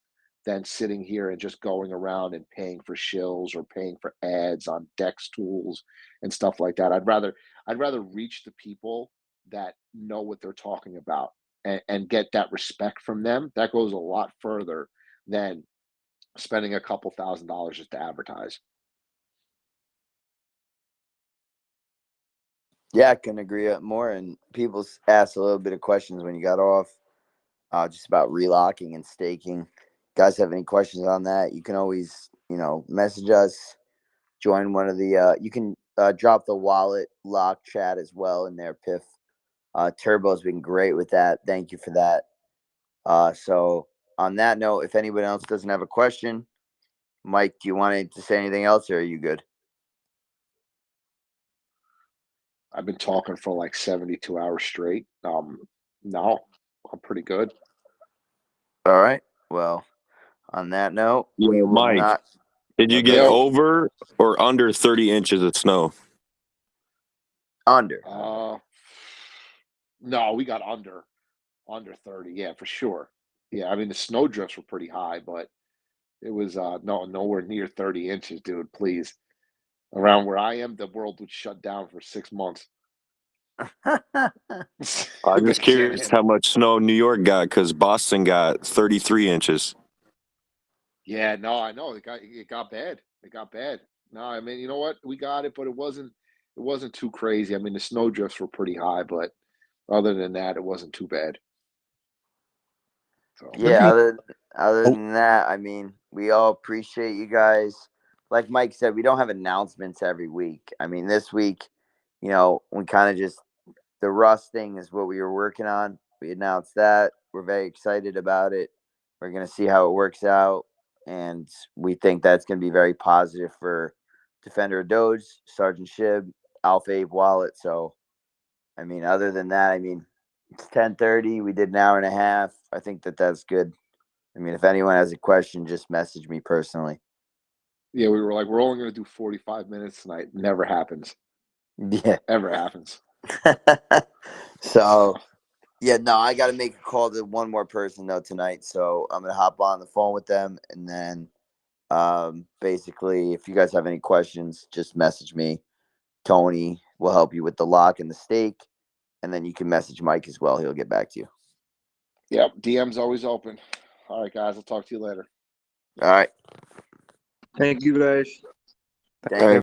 than sitting here and just going around and paying for shills or paying for ads on Dex tools and stuff like that. I'd rather reach the people that know what they're talking about and get that respect from them. That goes a lot further than spending a couple $1,000s just to advertise. Yeah, I couldn't agree more. And people asked a little bit of questions when you got off, just about relocking and staking. Guys have any questions on that? You can always, message us, join one of the, you can drop the wallet lock chat as well in there, Piff. Turbo's been great with that. Thank you for that. So on that note, if anyone else doesn't have a question, Mike, do you want to say anything else or are you good? I've been talking for like 72 hours straight. No, I'm pretty good. All right. Well, on that note, we will Mike, not. did you get over or under 30 inches of snow? Under. No, we got under 30. Yeah, for sure. Yeah, I mean the snow drifts were pretty high, but it was nowhere near 30 inches, dude. Please. Around where I am, the world would shut down for 6 months. I'm just curious how much snow New York got because Boston got 33 inches. Yeah, no, I know it got bad. It got bad. No, I mean, you know what? We got it, but it wasn't too crazy. I mean, the snow drifts were pretty high, but other than that, it wasn't too bad. So. Yeah, other than that, I mean, we all appreciate you guys. Like Mike said, we don't have announcements every week. I mean, this week, we kind of just, the Russ thing is what we were working on. We announced that. We're very excited about it. We're going to see how it works out. And we think that's going to be very positive for Defender of Doge, Sergeant SHIB, AlphaApe Wallet. So, I mean, other than that, I mean, it's 10:30. We did an hour and a half. I think that's good. I mean, if anyone has a question, just message me personally. Yeah, we were like, we're only going to do 45 minutes tonight. Never happens. Yeah. Ever happens. So, yeah, no, I got to make a call to one more person, though, tonight. So I'm going to hop on the phone with them. And then basically, if you guys have any questions, just message me. Tony will help you with the lock and the stake. And then you can message Mike as well. He'll get back to you. Yep, DM's always open. All right, guys, I'll talk to you later. All right. Thank you, guys. Thank you.